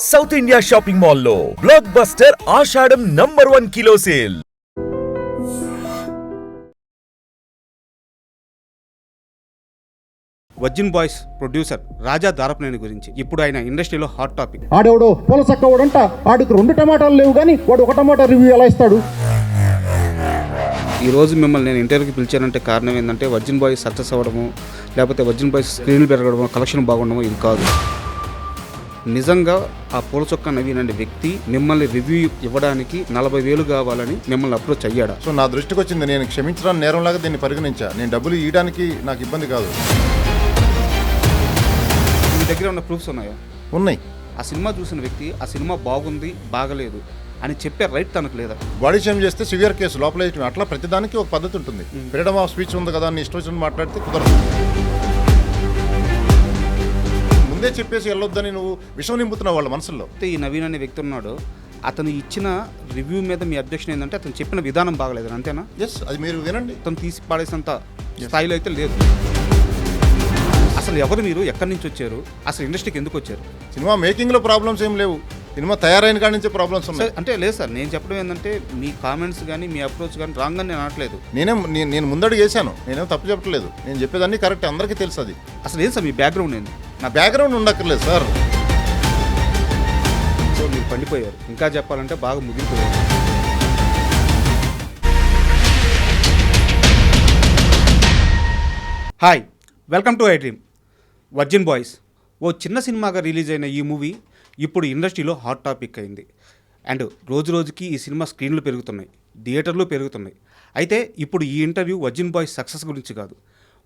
South India shopping మాల్లో blockbuster Ashadham number 1 kilo sale. Virgin Boys producer Raja Darapaneni గురించి ఇప్పుడు ఆయన ఇండస్ట్రీలో హాట్ టాపిక్. ఆడేవాడు పొలసక్కవాడంట, ఆడికి 2 టమాటాలు లేవు కానీ వాడు 1 టమాటా రివ్యూ ఎలా ఇస్తాడు? ఈ రోజు మిమ్మల్ని నేను ఇంటర్వ్యూకి పిలిచానంటే కారణం ఏంటంటే వర్జిన్ బాయ్స్ సక్సెస్ అవ్వడము, లేకపోతే వర్జిన్ బాయ్స్ స్క్రీన్లు పెరగడము, కలెక్షన్ బాగుండము ఇది కాదు. నిజంగా ఆ పూల చొక్కా నవీన్ అనే వ్యక్తి మిమ్మల్ని రివ్యూ ఇవ్వడానికి 40,000 కావాలని మిమ్మల్ని అప్రోచ్ అయ్యాడా? సో నా దృష్టికి వచ్చింది, నేను క్షమించడానికి నేరంలాగా దీన్ని పరిగణించా. నేను డబ్బులు ఇవ్వడానికి నాకు ఇబ్బంది కాదు. మీ దగ్గర ఉన్న ప్రూఫ్స్ ఉన్నాయా? ఉన్నాయి. ఆ సినిమా చూసిన వ్యక్తి ఆ సినిమా బాగుంది బాగలేదు అని చెప్పే రైట్ తనకు లేదా? బాడీ షేమ్ చేస్తే సివియర్ కేసు లోపల వేయటం. అట్లా ప్రతిదానికి ఒక పద్ధతి ఉంటుంది. ఫ్రీడమ్ ఆఫ్ స్పీచ్ ఉంది కదా అని ఇష్టం వచ్చిన మాట్లాడితే కుదరదు. ముందే చెప్పేసి వెళ్ళొద్దని నువ్వు విషం నింపుతున్నావు వాళ్ళ మనసుల్లో. ఈ నవీన్ అనే వ్యక్తి ఉన్నాడు, అతను ఇచ్చిన రివ్యూ మీద మీ అబ్జెక్షన్ ఏంటంటే అతను చెప్పిన విధానం బాగలేదు అంతేనా? ఎస్, అది మీరు వినండి. అతను తీసి పాడేసినంత స్థాయిలో అయితే లేదు. అసలు ఎవరు మీరు, ఎక్కడి నుంచి వచ్చారు, అసలు ఇండస్ట్రీకి ఎందుకు వచ్చారు? సినిమా మేకింగ్లో ప్రాబ్లమ్స్ ఏం లేవు, సినిమా తయారైన కాడి నుంచే ప్రాబ్లమ్స్ ఉన్నాయి. అంటే లేదు సార్, నేను చెప్పడం ఏంటంటే మీ కామెంట్స్ కానీ మీ అప్రోచ్ కానీ రాంగ్ అని నేను అనట్లేదు. నేను ముందడుగు వేసాను, నేనేం తప్పు చెప్పట్లేదు. నేను చెప్పేదాన్ని కరెక్ట్, అందరికీ తెలుసు అది. అసలు ఏం సార్ మీ బ్యాక్గ్రౌండ్ ఏంది? నా బ్యాక్గ్రౌండ్ ఉండక్కర్లేదు సార్. సో మీరు పండిపోయారు, ఇంకా చెప్పాలంటే బాగా ముగిలిపోయారు. Hi, welcome to iDream. Virgin Boys ఓ చిన్న సినిమాగా రిలీజ్ అయిన ఈ మూవీ ఇప్పుడు ఇండస్ట్రీలో హాట్ టాపిక్ అయింది. అండ్ రోజు రోజుకి ఈ సినిమా స్క్రీన్లు పెరుగుతున్నాయి, థియేటర్లు పెరుగుతున్నాయి. అయితే ఇప్పుడు ఈ ఇంటర్వ్యూ వర్జిన్ బాయ్స్ సక్సెస్ గురించి కాదు,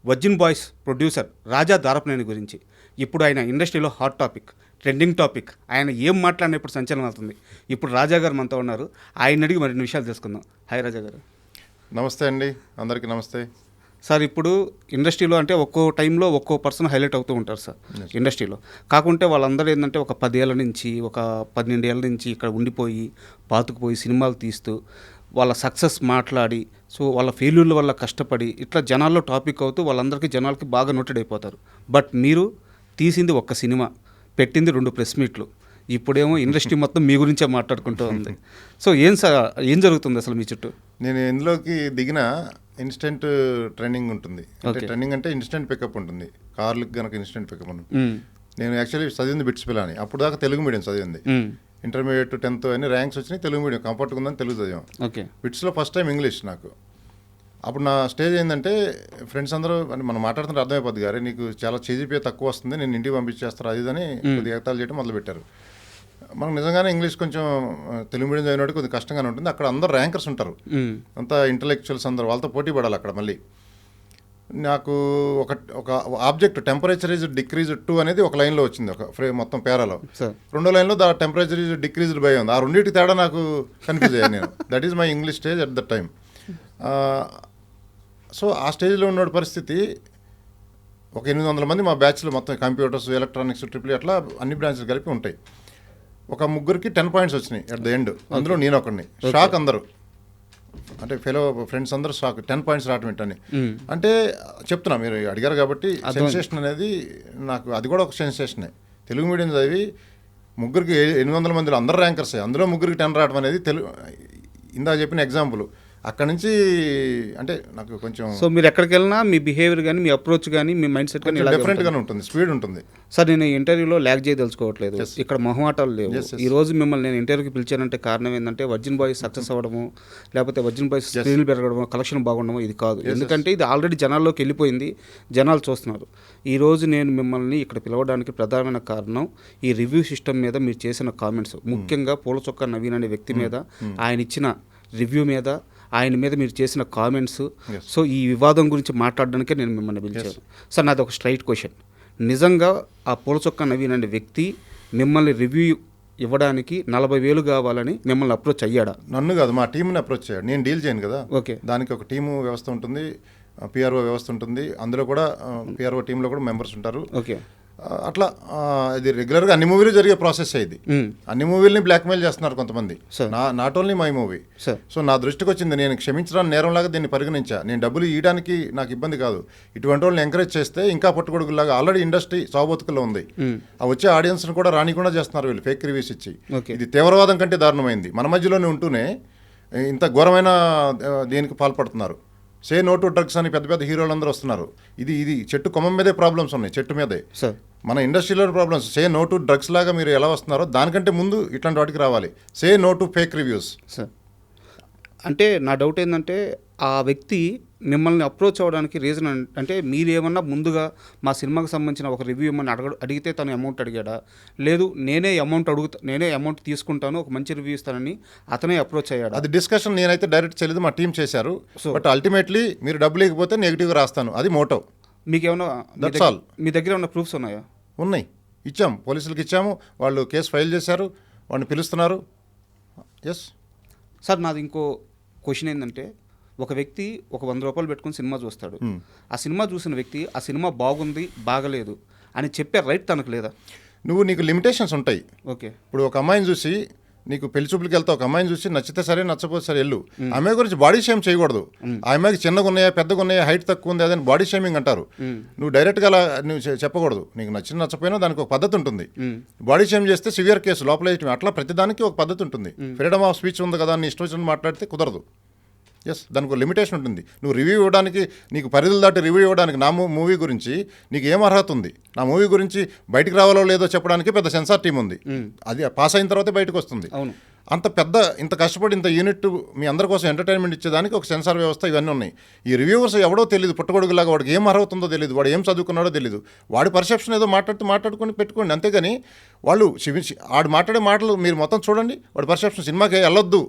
virgin Boys producer Raja Darapaneni గురించి. ఇప్పుడు ఆయన ఇండస్ట్రీలో హాట్ టాపిక్, ట్రెండింగ్ టాపిక్. ఆయన ఏం మాట్లాడినా ఇప్పుడు సంచలనం అవుతుంది. ఇప్పుడు రాజా గారు మనతో ఉన్నారు, ఆయన అడిగి మరిన్ని విషయాలు తెలుసుకుందాం. హాయ్ రాజా గారు. నమస్తే అండి, అందరికీ నమస్తే సార్. ఇప్పుడు ఇండస్ట్రీలో అంటే ఒక్కో టైంలో ఒక్కో పర్సన్ హైలైట్ అవుతూ ఉంటారు సార్ ఇండస్ట్రీలో. కాకుంటే వాళ్ళందరూ ఏంటంటే ఒక 10 ఏళ్ళ నుంచి, ఒక 12 ఏళ్ళ నుంచి ఇక్కడ ఉండిపోయి పాతుకుపోయి సినిమాలు తీస్తూ వాళ్ళ సక్సెస్ మాట్లాడి, సో వాళ్ళ ఫెయిల్యూర్ల వల్ల కష్టపడి ఇట్లా జనాల్లో టాపిక్ అవుతూ వాళ్ళందరికీ జనాలకి బాగా నోటెడ్ అయిపోతారు. బట్ మీరు తీసింది ఒక్క సినిమా, పెట్టింది 2 ప్రెస్ మీట్లు, ఇప్పుడేమో ఇండస్ట్రీ మొత్తం మీ గురించే మాట్లాడుకుంటూ ఉంది. సో ఏం జరుగుతుంది అసలు మీ చుట్టూ? నేను ఇందులోకి దిగిన ఇన్స్టెంట్ ట్రైనింగ్ ఉంటుంది. అంటే ట్రైనింగ్ అంటే ఇన్స్టెంట్ పికప్ ఉంటుంది. కార్లకు కనుక ఇన్స్టెంట్ పికప్ ఉంటుంది. నేను యాక్చువల్లీ చదివింది బిట్స్ పిల్ల అని. అప్పుడు దాకా తెలుగు మీడియం చదివింది. ఇంటర్మీడియట్ 10th అన్ని ర్యాంక్స్ వచ్చినాయి, తెలుగు మీడియం కంఫర్ట్గా ఉందని తెలుగు చదివాం. ఓకే. బిట్స్లో ఫస్ట్ టైం ఇంగ్లీష్ నాకు. అప్పుడు నా స్టేజ్ ఏంటంటే ఫ్రెండ్స్ అందరూ అంటే మనం మాట్లాడుతుంటే అర్థమైపోద్ది గారే, నీకు చాలా CGPA తక్కువ వస్తుంది, నేను ఇంటికి పంపించేస్తారు అది అని కొద్దిగా ఎగతాలు చేయడం మొదలుపెట్టారు. మనకు నిజంగానే ఇంగ్లీష్ కొంచెం తెలుగు మీడియం చదివినట్టు కొద్దిగా కష్టంగానే ఉంటుంది. అక్కడ అందరూ ర్యాంకర్స్ ఉంటారు, అంతా ఇంటలెక్చువల్స్ అందరూ, వాళ్ళతో పోటీ పడాలి అక్కడ. మళ్ళీ నాకు ఒక object temperature is decreased to అనేది ఒక లైన్లో వచ్చింది, ఒక మొత్తం పేరాలో. 2వ లైన్లో the temperature is decreased by ఉంది. ఆ రెండింటికి తేడా నాకు కన్ఫ్యూజ్ అయ్యాను నేను. That is my English stage at the time. So ఆ స్టేజ్లో ఉన్న పరిస్థితి, ఒక 800 మంది మా బ్యాచ్లో మొత్తం కంప్యూటర్స్, ఎలక్ట్రానిక్స్, ట్రిపుల్ అట్లా అన్ని బ్రాంచ్లు కలిపి ఉంటాయి. ఒక ముగ్గురికి 10 పాయింట్స్ వచ్చినాయి అట్ ద ఎండ్. అందులో నేను ఒకడిని. షాక్ అందరూ, అంటే ఫెలో ఫ్రెండ్స్ అందరూ షాక్, 10 పాయింట్స్ రావటం ఏంటని. అంటే చెప్తున్నా, మీరు అడిగారు కాబట్టి సెన్సేషన్ అనేది నాకు అది కూడా ఒక సెన్సేషనే. తెలుగు మీడియం చదివి ముగ్గురికి 800 మందిలో అందరు ర్యాంకర్సే, అందులో ముగ్గురికి 10 రావడం అనేది ఇందా చెప్పిన ఎగ్జాంపుల్. అక్కడ నుంచి అంటే నాకు కొంచెం, సో మీరు ఎక్కడికి వెళ్ళినా మీ బిహేవియర్ కానీ, మీ అప్రోచ్ కానీ, మీ మైండ్ సెట్ కానీ డిఫరెంట్గానే ఉంటుంది, స్పీడ్ ఉంటుంది. సార్ నేను ఇంటర్వ్యూలో ల్యాగ్ చేయదలుచుకోవట్లేదు, ఇక్కడ మొహమాటాలు లేవు. ఈ రోజు మిమ్మల్ని నేను ఇంటర్వ్యూకి పిలిచానంటే కారణం ఏంటంటే వర్జిన్ బాయ్స్ సక్సెస్ అవ్వడము, లేకపోతే వర్జిన్ బాయ్స్ స్క్రీన్లు పెరగడము, కలెక్షన్ బాగుండము ఇది కాదు. ఎందుకంటే ఇది ఆల్రెడీ జనాల్లోకి వెళ్ళిపోయింది, జనాలు చూస్తున్నారు. ఈ రోజు నేను మిమ్మల్ని ఇక్కడ పిలవడానికి ప్రధానమైన కారణం ఈ రివ్యూ సిస్టమ్ మీద మీరు చేసిన కామెంట్స్, ముఖ్యంగా పూల చొక్కా నవీన్ అనే వ్యక్తి మీద, ఆయన ఇచ్చిన రివ్యూ మీద, ఆయన మీద మీరు చేసిన కామెంట్స్. సో ఈ వివాదం గురించి మాట్లాడడానికే నేను మిమ్మల్ని పిలిచాను. సార్ నాది ఒక స్ట్రైట్ క్వశ్చన్, నిజంగా ఆ పూల చొక్కా నవీన్ అనే వ్యక్తి మిమ్మల్ని రివ్యూ ఇవ్వడానికి 40,000 కావాలని మిమ్మల్ని అప్రోచ్ అయ్యాడా? నన్ను కాదు, మా టీంని అప్రోచ్ అయ్యాడు. నేను డీల్ చేయను కదా. ఓకే. దానికి ఒక టీము వ్యవస్థ ఉంటుంది, PRO వ్యవస్థ ఉంటుంది. అందులో కూడా PRO టీంలో కూడా మెంబర్స్ ఉంటారు. ఓకే. అట్లా ఇది రెగ్యులర్గా అన్ని మూవీలు జరిగే ప్రాసెస్ ఇది. అన్ని మూవీలని బ్లాక్మెయిల్ చేస్తున్నారు కొంతమంది, not only my movie. So నా దృష్టికి వచ్చింది, నేను క్షమించడానికి నేరంలాగా దీన్ని పరిగణించా. నేను డబ్బులు ఇవ్వడానికి నాకు ఇబ్బంది కాదు, ఇటువంటి వాళ్ళని ఎంకరేజ్ చేస్తే ఇంకా పట్టుకొడుకులాగా ఆల్రెడీ ఇండస్ట్రీ సాగుబతుకుల్లో ఉంది. ఆ వచ్చే ఆడియన్స్ని కూడా రానికుండా చేస్తున్నారు వీళ్ళు ఫేక్ రివ్యూస్ ఇచ్చి. ఇది తీవ్రవాదం కంటే దారుణమైంది. మన మధ్యలోనే ఉంటూనే ఇంత ఘోరమైన దీనికి పాల్పడుతున్నారు. సే నో టు డ్రగ్స్ అని పెద్ద పెద్ద హీరోలు అందరూ వస్తున్నారు. ఇది చెట్టు కొమ్మం మీదే ప్రాబ్లమ్స్ ఉన్నాయి, చెట్టు మీదే మన ఇండస్ట్రీలో problems. Say no to drugs లాగా మీరు ఎలా వస్తున్నారో దానికంటే ముందు ఇట్లాంటి వాటికి రావాలి. Say no to fake reviews. Sir అంటే నా డౌట్ ఏంటంటే ఆ వ్యక్తి మిమ్మల్ని అప్రోచ్ అవ్వడానికి రీజన్ అంటే మీరు ఏమన్నా ముందుగా మా సినిమాకి సంబంధించిన ఒక రివ్యూ ఏమన్నా అడిగితే తను అమౌంట్ అడిగాడా, లేదు నేనే అమౌంట్ తీసుకుంటాను ఒక మంచి రివ్యూ ఇస్తానని అతనే అప్రోచ్ అయ్యాడు? అది డిస్కషన్ నేనైతే డైరెక్ట్ చేయలేదు, మా టీం చేశారు. బట్ అల్టిమేట్లీ మీరు డబ్బులు ఇవ్వకపోతే నెగిటివ్గా రాస్తాను, అది మోటో. మీకేమన్నా దట్స్ ఆల్. మీ దగ్గర ఏమన్నా ప్రూఫ్స్ ఉన్నాయా? ఉన్నాయి, ఇచ్చాము, పోలీసులకు ఇచ్చాము, వాళ్ళు కేసు ఫైల్ చేశారు, వాళ్ళని పిలుస్తున్నారు. ఎస్ సార్, నాది ఇంకో క్వశ్చన్ ఏంటంటే ఒక వ్యక్తి ఒక 100 రూపాయలు పెట్టుకుని సినిమా చూస్తాడు. ఆ సినిమా చూసిన వ్యక్తి ఆ సినిమా బాగుంది బాగలేదు అని చెప్పే రైట్ తనకు లేదా? నీకు లిమిటేషన్స్ ఉంటాయి. ఓకే, ఇప్పుడు ఒక అమ్మాయిని చూసి నీకు పెళ్లి చూపులకి వెళ్తావు, ఒక అమ్మాయిని చూసి నచ్చితే సరే నచ్చపోతే సరే వెళ్ళు. ఆ అమ్మాయి గురించి బాడీ షేమ్ చేయకూడదు. ఆ అమ్మాయికి చిన్నగా ఉన్నాయా పెద్దగా ఉన్నాయా హైట్ తక్కువ ఉంది అదని బాడీ షేమింగ్ అంటారు. నువ్వు డైరెక్ట్గా అలా నువ్వు చెప్పకూడదు. నీకు నచ్చపోయినా దానికి ఒక పద్ధతి ఉంటుంది. బాడీ షేమ్ చేస్తే సివియర్ కేసు లోపల వేయటం, అట్లా ప్రతిదానికి ఒక పద్ధతి ఉంటుంది. ఫ్రీడమ్ ఆఫ్ స్పీచ్ ఉంది కదా అని ఇష్టం వచ్చినట్టు మాట్లాడితే కుదరదు. ఎస్, దానికి ఒక లిమిటేషన్ ఉంటుంది. నువ్వు రివ్యూ ఇవ్వడానికి, నీకు పరిధులు దాటి రివ్యూ ఇవ్వడానికి నా మూవీ గురించి నీకు ఏం అర్హత ఉంది? నా మూవీ గురించి బయటకు రావాలో లేదో చెప్పడానికి పెద్ద సెన్సార్ టీం ఉంది. అది పాస్ అయిన తర్వాతే బయటకు వస్తుంది. అంత పెద్ద ఇంత కష్టపడి ఇంత యూనిట్ మీ అందరి కోసం ఎంటర్టైన్మెంట్ ఇచ్చేదానికి ఒక సెన్సార్ వ్యవస్థ ఇవన్నీ ఉన్నాయి. ఈ రివ్యూవర్స్ ఎవడో తెలియదు, పుట్టగొడుగులాగా వాడికి ఏం అర్హత ఉందో తెలియదు, వాడు ఏం చదువుకున్నాడో తెలియదు, వాడి పర్సెప్షన్ ఏదో మాట్లాడుకొని పెట్టుకోండి. అంతేగాని వాళ్ళు వాడు మాట్లాడే మాటలు మీరు మొత్తం చూడండి, వాడి పర్సెప్షన్ సినిమాకి వెళ్ళొద్దు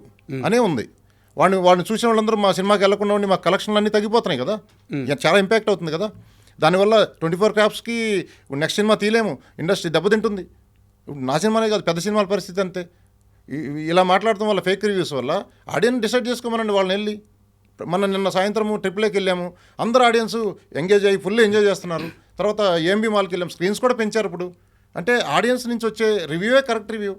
అనే ఉంది. వాడిని చూసిన వాళ్ళందరూ మా సినిమాకి వెళ్ళకుండా ఉండి మా కలెక్షన్లు అన్నీ తగ్గిపోతున్నాయి కదా, చాలా ఇంపాక్ట్ అవుతుంది కదా. దానివల్ల 24 క్రాప్స్కి నెక్స్ట్ సినిమా తీయలేము, ఇండస్ట్రీ దెబ్బతింటుంది. నా సినిమానే కాదు పెద్ద సినిమాల పరిస్థితి అంతే. ఇలా మాట్లాడటం వల్ల ఫేక్ రివ్యూస్ వల్ల ఆడియన్స్ డిసైడ్ చేసుకోమనండి వాళ్ళని వెళ్ళి. నిన్న సాయంత్రము ట్రిప్లేకి వెళ్ళాము, అందరూ ఆడియన్స్ ఎంగేజ్ అయ్యి ఫుల్ ఎంజాయ్ చేస్తున్నారు. తర్వాత ఏఎంబీ మాల్కి వెళ్ళాము, స్క్రీన్స్ కూడా పెంచారు ఇప్పుడు. అంటే ఆడియన్స్ నుంచి వచ్చే రివ్యూవే కరెక్ట్ రివ్యూ.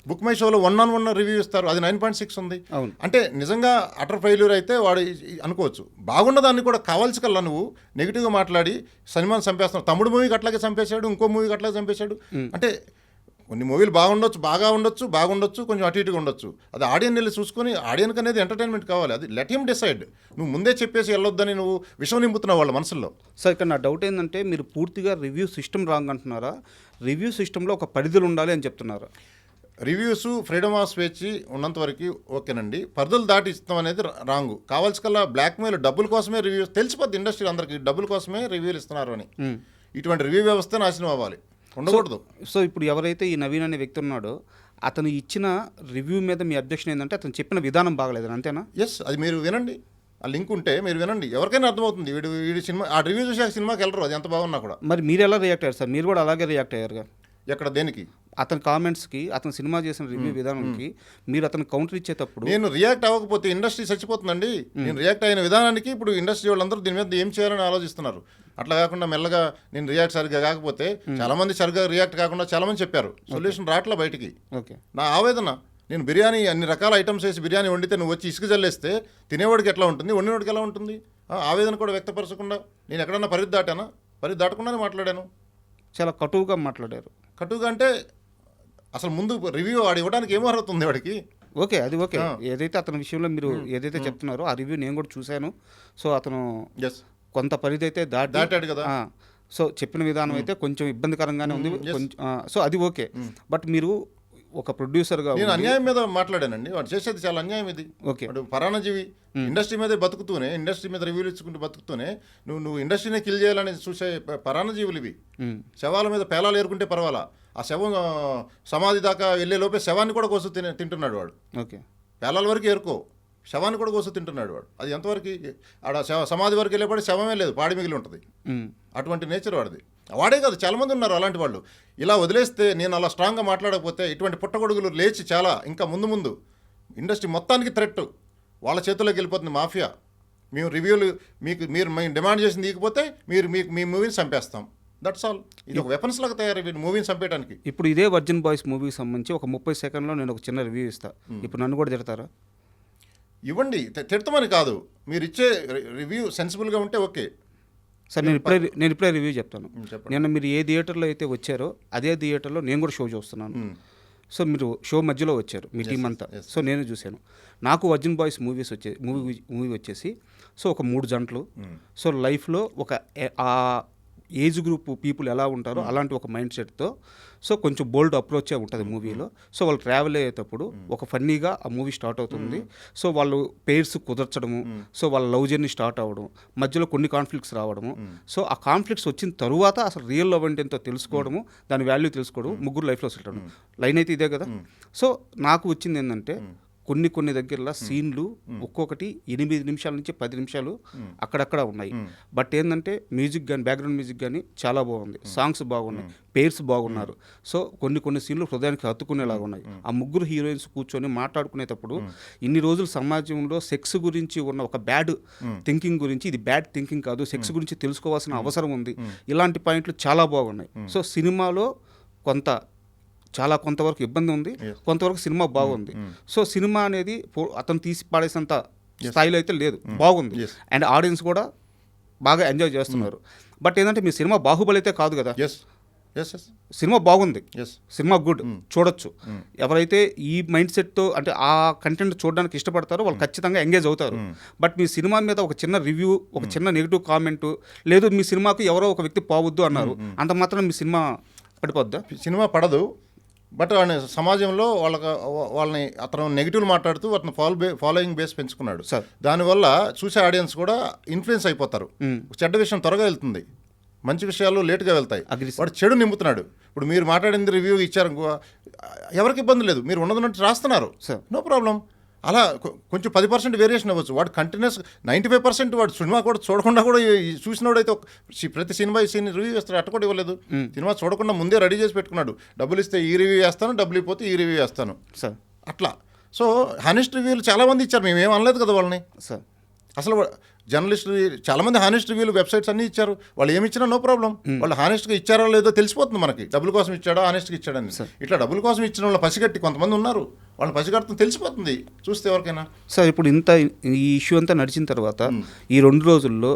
బుక్ మై షోలో 1-on-1 రివ్యూ ఇస్తారు, అది 9.6 ఉంది. అంటే నిజంగా అటర్ ఫెయిల్యూర్ అయితే వాడు అనుకోవచ్చు. బాగున్నదాన్ని కూడా కావాల్సికల్లా నువ్వు నెగిటివ్గా మాట్లాడి సినిమాని చంపేస్తున్నావు. తమ్ముడు మూవీకి అట్లాగే చంపేశాడు, ఇంకో మూవీకి అట్లాగే చంపేశాడు. అంటే కొన్ని మూవీలు బాగుండొచ్చు, కొంచెం అటు ఇటుగా ఉండొచ్చు. అది ఆడియన్ వెళ్ళి చూసుకొని, ఆడియన్కి అనేది ఎంటర్టైన్మెంట్ కావాలి, అది లెట్ హిమ్ డిసైడ్. నువ్వు ముందే చెప్పేసి వెళ్ళొద్దని నువ్వు విషయం నింపుతున్నావు వాళ్ళ మనసుల్లో. సార్, ఇక్కడ నా డౌట్ ఏంటంటే మీరు పూర్తిగా రివ్యూ సిస్టమ్ రాంగ్ అంటున్నారా, రివ్యూ సిస్టంలో ఒక పరిధులు ఉండాలి అని చెప్తున్నారా? రివ్యూస్ ఫ్రీడమ్ ఆఫ్ స్పీచ్ ఉన్నంత వరకు ఓకేనండి, పరిధులు దాటి ఇస్తాం అనేది రాంగ్. కావాల్సికల్లా బ్లాక్మెయిల్ డబ్బుల కోసమే రివ్యూస్, తెలిసిపోద్ది ఇండస్ట్రీ అందరికీ డబ్బుల కోసమే రివ్యూలు ఇస్తున్నారు అని. ఇటువంటి రివ్యూ వ్యవస్థ నాశనం అవ్వాలి, ఉండకూడదు. సో ఇప్పుడు ఎవరైతే ఈ నవీన్ అనే వ్యక్తి ఉన్నాడో అతను ఇచ్చిన రివ్యూ మీద మీ అబ్జెక్షన్ ఏంటంటే అతను చెప్పిన విధానం బాగలేదు, అంతేనా? ఎస్, అది మీరు వినండి, ఆ లింక్ ఉంటే మీరు వినండి, ఎవరికైనా అర్థమవుతుంది. వీడి సినిమా ఆ రివ్యూ చూసి ఆ సినిమాకి వెళ్ళరు, అది ఎంత బాగున్నా కూడా. మరి మీరు ఎలా రియాక్ట్ అయ్యారు సార్? మీరు కూడా అలాగే రియాక్ట్ అయ్యారుగా. ఎక్కడ దేనికి? అతని కామెంట్స్కి, అతను సినిమా చేసిన రివ్యూ విధానానికి మీరు అతను కౌంటర్ ఇచ్చేటప్పుడు. నేను రియాక్ట్ అవ్వకపోతే ఇండస్ట్రీ చచ్చిపోతుందండి. నేను రియాక్ట్ అయిన విధానానికి ఇప్పుడు ఇండస్ట్రీ వాళ్ళందరూ దీని మీద ఏం చేయాలని ఆలోచిస్తున్నారు. అట్లా కాకుండా మెల్లగా నేను రియాక్ట్ సరిగ్గా కాకపోతే చాలామంది సరిగ్గా రియాక్ట్ కాకుండా చాలామంది చెప్పారు, సొల్యూషన్ రావట్లే బయటికి. ఓకే, నా ఆవేదన, నేను బిర్యానీ అన్ని రకాల ఐటమ్స్ వేసి బిర్యానీ వండితే నువ్వు వచ్చి ఇసుక జల్లేస్తే తినేవాడికి ఎట్లా ఉంటుంది, వండినవాడికి ఎలా ఉంటుంది? ఆవేదన కూడా వ్యక్తపరచకుండా నేను ఎక్కడన్నా పరిధి దాటానా? పరిధి దాటకుండానే మాట్లాడాను. చాలా కటువుగా మాట్లాడారు. కటువుగా అంటే అసలు ముందు రివ్యూ వాడు ఇవ్వడానికి ఏమో అర్హత ఉంది వాడికి? ఓకే, అది ఓకే. ఏదైతే అతని విషయంలో మీరు ఏదైతే చెప్తున్నారో ఆ రివ్యూ నేను కూడా చూశాను. సో అతను కొంత పరిధి అయితే దాటాడు కదా. సో చెప్పిన విధానం అయితే కొంచెం ఇబ్బందికరంగానే ఉంది. సో అది ఓకే. బట్ మీరు ఒక ప్రొడ్యూసర్గా నేను అన్యాయం మీద మాట్లాడానండి. వాడు చేసేది చాలా అన్యాయం ఇది. ఓకే, వాడు పరాణజీవి, ఇండస్ట్రీ మీదే బతుకుతూనే, ఇండస్ట్రీ మీద రివ్యూలు ఇచ్చుకుంటూ బతుకుతూనే నువ్వు ఇండస్ట్రీనే కిల్ చేయాలని చూసే పరాణజీవులు ఇవి. శవాల మీద పేలాలు ఏరుకుంటే పర్వాలా, ఆ శవం సమాధి దాకా వెళ్ళే లోపే శవాన్ని కూడా కోసు తింటున్నాడు వాడు. ఓకే, పేలాల వరకు ఏరుకో, శవాన్ని కూడా కోసు తింటున్నాడు వాడు. అది ఎంతవరకు? ఆడ సమాధి వరకు వెళ్ళేపాడు శవమే లేదు, పాడి మిగిలి ఉంటుంది. అటువంటి నేచర్ వాడిది. వాడే కాదు, చాలామంది ఉన్నారు అలాంటి వాళ్ళు. ఇలా వదిలేస్తే, నేను అలా స్ట్రాంగ్గా మాట్లాడకపోతే ఇటువంటి పుట్టగొడుగులు లేచి చాలా ఇంకా ముందు ఇండస్ట్రీ మొత్తానికి థ్రెట్ వాళ్ళ చేతుల్లోకి వెళ్ళిపోతుంది. మాఫియా, మేము రివ్యూలు మీరు డిమాండ్ చేసింది ఇకపోతే మీ మూవీని చంపేస్తాం, దట్స్ ఆల్. ఇది ఒక వెపన్స్ లాగా తయారైపోయింది మూవీని చంపేయడానికి. ఇప్పుడు ఇదే వర్జిన్ బాయ్స్ మూవీకి సంబంధించి ఒక 30 సెకండ్లో నేను ఒక చిన్న రివ్యూ ఇస్తా. ఇప్పుడు నన్ను కూడా తిడతారా? ఇవ్వండి, తిడతామని కాదు, మీరు ఇచ్చే రివ్యూ సెన్సిబుల్గా ఉంటే ఓకే. సార్ నేను ఇప్పుడే రివ్యూ చెప్తాను. నిన్న మీరు ఏ థియేటర్లో అయితే వచ్చారో అదే థియేటర్లో నేను కూడా షో చూస్తున్నాను. సో మీరు షో మధ్యలో వచ్చారు మీ టీం అంతా. సో నేను చూశాను. నాకు వర్జిన్ బాయ్స్ మూవీ వచ్చేసి సో ఒక 3 జంటలు. సో లైఫ్లో ఒక ఆ ఏజ్ గ్రూప్ పీపుల్ ఎలా ఉంటారో అలాంటి ఒక మైండ్ సెట్తో సో కొంచెం బోల్డ్ అప్రోచే ఉంటుంది మూవీలో. సో వాళ్ళు ట్రావెల్ అయ్యేటప్పుడు ఒక ఫన్నీగా ఆ మూవీ స్టార్ట్ అవుతుంది. సో వాళ్ళు పేర్స్ కుదర్చడము, సో వాళ్ళ లవ్ జర్నీ స్టార్ట్ అవ్వడం, మధ్యలో కొన్ని కాన్ఫ్లిక్ట్స్ రావడము. సో ఆ కాన్ఫ్లిక్ట్స్ వచ్చిన తరువాత అసలు రియల్ లవ్ అంటే ఎంతో తెలుసుకోవడము, దాని వాల్యూ తెలుసుకోవడం, ముగ్గురు లైఫ్లో సెటిల్ అవ్వడం. లైన్ అయితే ఇదే కదా. సో నాకు వచ్చింది ఏంటంటే కొన్ని దగ్గరలో సీన్లు ఒక్కొక్కటి 8 నిమిషాల నుంచి 10 నిమిషాలు అక్కడక్కడ ఉన్నాయి. బట్ ఏంటంటే మ్యూజిక్ కానీ బ్యాక్గ్రౌండ్ మ్యూజిక్ కానీ చాలా బాగుంది, సాంగ్స్ బాగున్నాయి, పేర్స్ బాగున్నారు. సో కొన్ని సీన్లు హృదయానికి హత్తుకునేలాగా ఉన్నాయి. ఆ ముగ్గురు హీరోయిన్స్ కూర్చొని మాట్లాడుకునేటప్పుడు ఇన్ని రోజులు సమాజంలో సెక్స్ గురించి ఉన్న ఒక బ్యాడ్ థింకింగ్ గురించి, ఇది బ్యాడ్ థింకింగ్ కాదు, సెక్స్ గురించి తెలుసుకోవాల్సిన అవసరం ఉంది, ఇలాంటి పాయింట్లు చాలా బాగున్నాయి. సో సినిమాలో కొంతవరకు ఇబ్బంది ఉంది, కొంతవరకు సినిమా బాగుంది. సో సినిమా అనేది అతను తీసి పాడేసేంత స్థాయిలో అయితే లేదు, బాగుంది. అండ్ ఆడియన్స్ కూడా బాగా ఎంజాయ్ చేస్తున్నారు. బట్ ఏంటంటే మీ సినిమా బాహుబలి అయితే కాదు కదా. సినిమా బాగుంది, సినిమా గుడ్, చూడొచ్చు. ఎవరైతే ఈ మైండ్ సెట్తో అంటే ఆ కంటెంట్ చూడడానికి ఇష్టపడతారో వాళ్ళు ఖచ్చితంగా ఎంగేజ్ అవుతారు. బట్ మీ సినిమా మీద ఒక చిన్న రివ్యూ, ఒక చిన్న నెగిటివ్ కామెంటు, లేదు మీ సినిమాకు ఎవరో ఒక వ్యక్తి పోవద్దు అన్నారు, అంత మాత్రం మీ సినిమా పడిపోద్దా? సినిమా పడదు. బట్ సమాజంలో వాళ్ళని అతను నెగిటివ్లు మాట్లాడుతూ అతను ఫాలోయింగ్ బేస్ పెంచుకున్నాడు. దానివల్ల చూసే ఆడియన్స్ కూడా ఇన్ఫ్లుయెన్స్ అయిపోతారు. చెడ్డ విషయం త్వరగా వెళ్తుంది, మంచి విషయాలు లేటుగా వెళ్తాయి. వాడు చెడు నింపుతున్నాడు. ఇప్పుడు మీరు మాట్లాడింది రివ్యూ ఇచ్చారు, ఎవరికి ఇబ్బంది లేదు, మీరు ఉన్నది రాస్తున్నారు, నో ప్రాబ్లం. అలా కొంచెం 10% వేరియేషన్ అవ్వచ్చు. వాడు కంటిన్యూస్ 95% వాడు సినిమా కూడా చూడకుండా కూడా చూసినోడైతే ప్రతి సినిమా రివ్యూ చేస్తాడు. అట్ట కూడా ఇవ్వలేదు. సినిమా చూడకుండా ముందే రెడీ చేసి పెట్టుకున్నాడు, డబ్బులు ఇస్తే ఈ రివ్యూ చేస్తాను, డబ్బులు ఇవ్వకపోతే ఈ రివ్యూ చేస్తాను అట్లా. సో హానెస్ట్ రివ్యూలు చాలామంది ఇచ్చారు, మేమేం అనలేదు కదా వాళ్ళని. అసలు జర్నలిస్టులు చాలామంది హానెస్ట్ రివ్యూలు వెబ్సైట్స్ అన్నీ ఇచ్చారు. వాళ్ళు ఏమి ఇచ్చినా నో ప్రాబ్లం. వాళ్ళు హానెస్ట్గా ఇచ్చారో లేదో తెలిసిపోతుంది మనకి. డబ్బుల కోసం ఇచ్చాడో హానెస్ట్గా ఇచ్చాడని. ఇట్లా డబ్బుల కోసం ఇచ్చిన వాళ్ళు పసిగట్టి కొంతమంది ఉన్నారు, వాళ్ళని పసిగడుతుంది, తెలిసిపోతుంది చూస్తే ఎవరికైనా. సార్ ఇప్పుడు ఈ ఇష్యూ అంతా నడిచిన తర్వాత ఈ 2 రోజుల్లో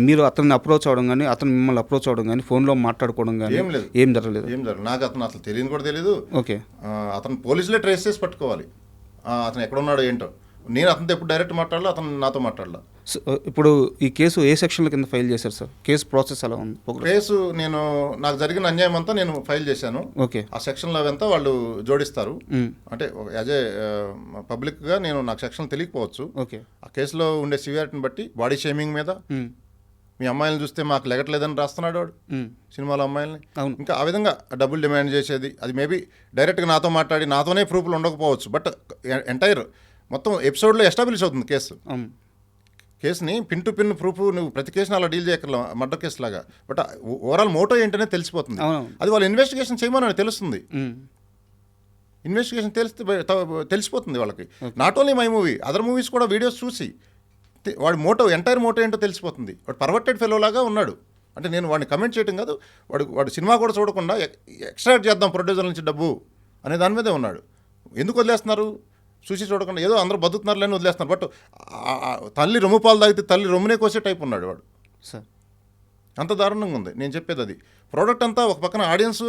మీరు అతన్ని అప్రోచ్ అవ్వడం కానీ, అతను మిమ్మల్ని అప్రోచ్ అవ్వడం కానీ, ఫోన్లో మాట్లాడుకోవడం కానీ ఏం జరగలేదు? నాకు అతను అసలు తెలియని కూడా తెలియదు. ఓకే, అతను పోలీసులే ట్రేస్ చేసి పట్టుకోవాలి, అతను ఎక్కడున్నాడో ఏంటో. నేను అతనితో ఎప్పుడు డైరెక్ట్ మాట్లాడాలి, అతను నాతో మాట్లాడాల. ఇప్పుడు ఈ కేసు ఏ సెక్షన్ల కింద ఫైల్ చేశారు సార్? కేసు ప్రాసెస్ ఎలా ఉంది? కేసు నాకు జరిగిన అన్యాయం అంతా నేను ఫైల్ చేశాను. ఓకే, ఆ సెక్షన్లో అవంతా వాళ్ళు జోడిస్తారు. అంటే యాజ్ ఏ పబ్లిక్గా నాకు సెక్షన్ తెలియకపోవచ్చు. ఓకే, ఆ కేసులో ఉండే సివియారిటీని బట్టి బాడీ షేమింగ్ మీద, మీ అమ్మాయిలను చూస్తే మాకు లెగట్లేదని రాస్తున్నాడు వాడు సినిమాలో అమ్మాయిలని. ఇంకా ఆ విధంగా డబ్బులు డిమాండ్ చేసేది, అది మేబీ డైరెక్ట్గా నాతో మాట్లాడి నాతోనే ప్రూఫ్లు ఉండకపోవచ్చు. బట్ ఎంటైర్ మొత్తం ఎపిసోడ్లో ఎస్టాబ్లిష్ అవుతుంది కేసుని పిన్ టు పిన్ ప్రూఫ్. నువ్వు ప్రతి కేసుని అలా డీల్ చేయగల మర్డర్ కేసు లాగా. బట్ ఓవరాల్ మోటో ఏంటనే తెలిసిపోతుంది. అది వాళ్ళు ఇన్వెస్టిగేషన్ చేయమని తెలుస్తుంది. ఇన్వెస్టిగేషన్ తెలిసిపోతుంది వాళ్ళకి. Not only my movie, other movies కూడా వీడియోస్ చూసి వాడి ఎంటైర్ మోటో ఏంటో తెలిసిపోతుంది. వాడు పర్వర్టెడ్ ఫెలో లాగా ఉన్నాడు. అంటే నేను వాడిని కమెంట్ చేయడం కాదు, వాడు సినిమా కూడా చూడకుండా ఎక్స్ట్రాక్ట్ చేద్దాం ప్రొడ్యూసర్ నుంచి డబ్బు అనే దాని మీదే ఉన్నాడు. ఎందుకు వదిలేస్తున్నారు? చూసి చూడకుండా ఏదో అందరూ బతుకుతున్నారు లేని వదిలేస్తున్నారు. బట్ తల్లి రొమ్ము పాలు తాగితే తల్లి రొమ్మునే కోసే టైప్ ఉన్నాడు వాడు. అంత దారుణంగా ఉంది నేను చెప్పేది. అది ప్రోడక్ట్ అంతా ఒక పక్కన ఆడియన్స్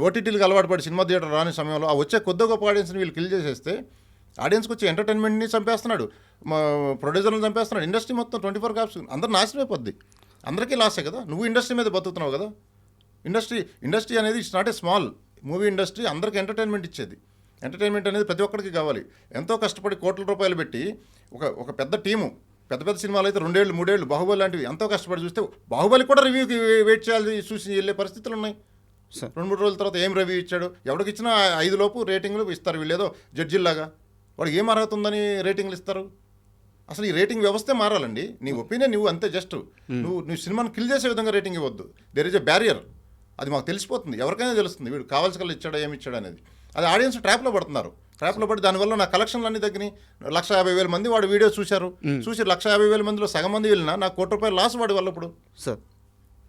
ఓటీటీలకు అలవాటు పడి సినిమా థియేటర్ రాని సమయంలో ఆ వచ్చే కొద్ది గొప్ప ఆడియన్స్ని వీళ్ళు కిల్ చేసేస్తే ఆడియన్స్కి వచ్చి ఎంటర్టైన్మెంట్ని చంపేస్తున్నాడు, ప్రొడ్యూసర్ని చంపేస్తున్నాడు. ఇండస్ట్రీ మొత్తం 24 hours అందరూ నాశనం అయిపోద్ది. అందరికీ లాసే కదా. నువ్వు ఇండస్ట్రీ మీద బతుకుతున్నావు కదా. ఇండస్ట్రీ అనేది it's not a small. Movie industry అందరికీ ఎంటర్టైన్మెంట్ ఇచ్చేది. ఎంటర్టైన్మెంట్ అనేది ప్రతి ఒక్కరికి కావాలి. ఎంతో కష్టపడి కోట్ల రూపాయలు పెట్టి ఒక పెద్ద టీము, పెద్ద సినిమాలు అయితే 2 ఏళ్ళు 3 ఏళ్ళు బాహుబలి లాంటివి ఎంతో కష్టపడి చూస్తే బాహుబలి కూడా రివ్యూకి వెయిట్ చేయాలి, చూసి వెళ్ళే పరిస్థితులు ఉన్నాయి. 2-3 రోజుల తర్వాత ఏం రివ్యూ ఇచ్చాడు, ఎవరికి ఇచ్చినా 5 లోపు రేటింగ్లు ఇస్తారు. వీళ్ళేదో జడ్జిల్లాగా వాడికి ఏం అర్హత ఉందని రేటింగ్లు ఇస్తారు. అసలు ఈ రేటింగ్ వ్యవస్థే మారాలండి. నీ ఒపీనియన్ నువ్వు అంతే. జస్ట్ నువ్వు సినిమాను కిల్ చేసే విధంగా రేటింగ్ ఇవ్వద్దు. There is a barrier. అది మాకు తెలిసిపోతుంది, ఎవరికైనా తెలుస్తుంది వీడు కావాల్సిన ఇచ్చాడా ఏమి ఇచ్చాడా అనేది. అది ఆడియన్స్ ట్రాప్లో పడుతున్నారు. ట్రాప్లో పడి దానివల్ల నా కలెక్షన్లు అన్ని తగ్గినాయి. 150,000 మంది వాడు వీడియో చూసి 150,000 మందిలో సగం మంది వెళ్ళినా నాకు ₹1 లాస్ వాడి వల్ల. ఇప్పుడు సార్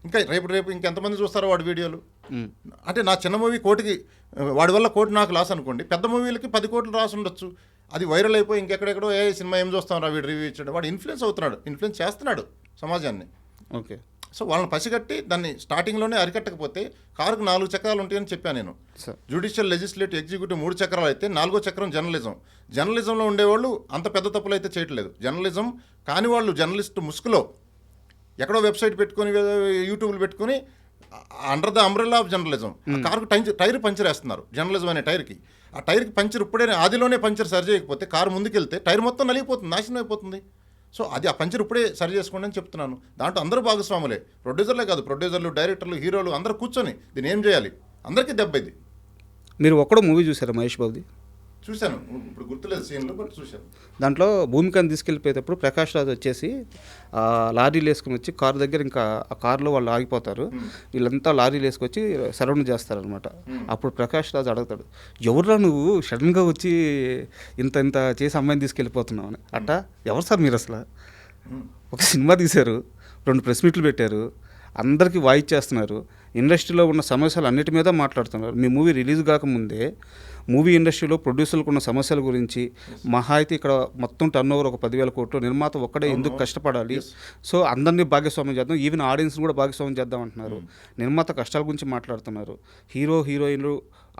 ఇంకా రేపు ఇంకెంతమంది చూస్తారో వాడి వీడియోలు. అంటే నా చిన్న మూవీ కోటికి వాడి వల్ల కోటి నాకు లాస్ అనుకోండి, పెద్ద మూవీలకి 10 కోట్లు రాసి ఉండొచ్చు. అది వైరల్ అయిపోయి ఇంకెక్కడెక్కడో సినిమా ఏం చూస్తాం రా వీడు రివ్యూ ఇచ్చాడు, వాడు ఇన్ఫ్లుయెన్స్ అవుతున్నాడు, ఇన్ఫ్లుయెన్స్ చేస్తున్నాడు సమాజాన్ని. ఓకే. సో వాళ్ళని పసిగట్టి దాన్ని స్టార్టింగ్లోనే అరికట్టకపోతే కారుకు 4 చక్రాలు ఉంటాయని చెప్పాను నేను. జ్యుడిషియల్, లెజిస్లేటివ్, ఎగ్జిక్యూటివ్ 3 చక్రాలు అయితే 4వ చక్రం జర్నలిజం. జర్నలిజంలో ఉండేవాళ్ళు అంత పెద్ద తప్పులు అయితే చేయట్లేదు. జర్నలిజం కాని వాళ్ళు జర్నలిస్ట్ ముసుగులో ఎక్కడో వెబ్సైట్ పెట్టుకొని యూట్యూబ్లు పెట్టుకొని under the umbrella of journalism కారుకు టైర్ పంచర్ వేస్తున్నారు. జర్నలిజం అనే టైర్కి, ఆ టైర్కి పంచర్ ఇప్పుడే ఆదిలోనే పంచర్ సరి చేయకపోతే కారు ముందుకెళ్తే టైర్ మొత్తం నలిగిపోతుంది, నాశనం అయిపోతుంది. సో అది ఆ పంచర్ ఇప్పుడే సరి చేసుకోండి అని చెప్తున్నాను. దాంట్లో అందరూ భాగస్వాములే, ప్రొడ్యూసర్లే కాదు, ప్రొడ్యూసర్లు, డైరెక్టర్లు, హీరోలు అందరూ కూర్చొని దీన్ని ఏం చేయాలి, అందరికీ దెబ్బ ఇది. మీరు ఒక్కడో మూవీ చూసారా మహేష్ బాబుది? చూశాను, ఇప్పుడు గుర్తులేదు సీన్లో, బట్ చూశాను. దాంట్లో భూమికని తీసుకెళ్ళిపోయేటప్పుడు ప్రకాష్ రాజ్ వచ్చేసి లారీలు వేసుకుని వచ్చి కారు దగ్గర, ఇంకా ఆ కారులో వాళ్ళు ఆగిపోతారు, వీళ్ళంతా లారీలు వేసుకొచ్చి సరౌండ్ చేస్తారనమాట. అప్పుడు ప్రకాష్ రాజ్ అడుగుతాడు, ఎవరురా నువ్వు సడన్గా వచ్చి ఇంత చేసి అమ్మాయిని తీసుకెళ్ళిపోతున్నావు అని. అట్టా ఎవరు సార్ మీరు అసలు? ఒక సినిమా తీశారు, 2 ప్రెస్ మీట్లు పెట్టారు, అందరికీ వాయిస్ చేస్తున్నారు, ఇండస్ట్రీలో ఉన్న సమస్యలు అన్నిటి మీద మాట్లాడుతున్నారు. మీ మూవీ రిలీజ్ కాకముందే మూవీ ఇండస్ట్రీలో ప్రొడ్యూసర్లకు ఉన్న సమస్యల గురించి, మహా అయితే ఇక్కడ మొత్తం టర్నోవర్ ఒక 10,000 కోట్లు, నిర్మాత ఒక్కడే ఎందుకు కష్టపడాలి, సో అందరినీ భాగస్వామ్యం చేద్దాం, ఈవెన్ ఆడియన్స్ని కూడా భాగస్వామ్యం చేద్దాం అంటున్నారు. నిర్మాత కష్టాల గురించి మాట్లాడుతున్నారు, హీరోయిన్లు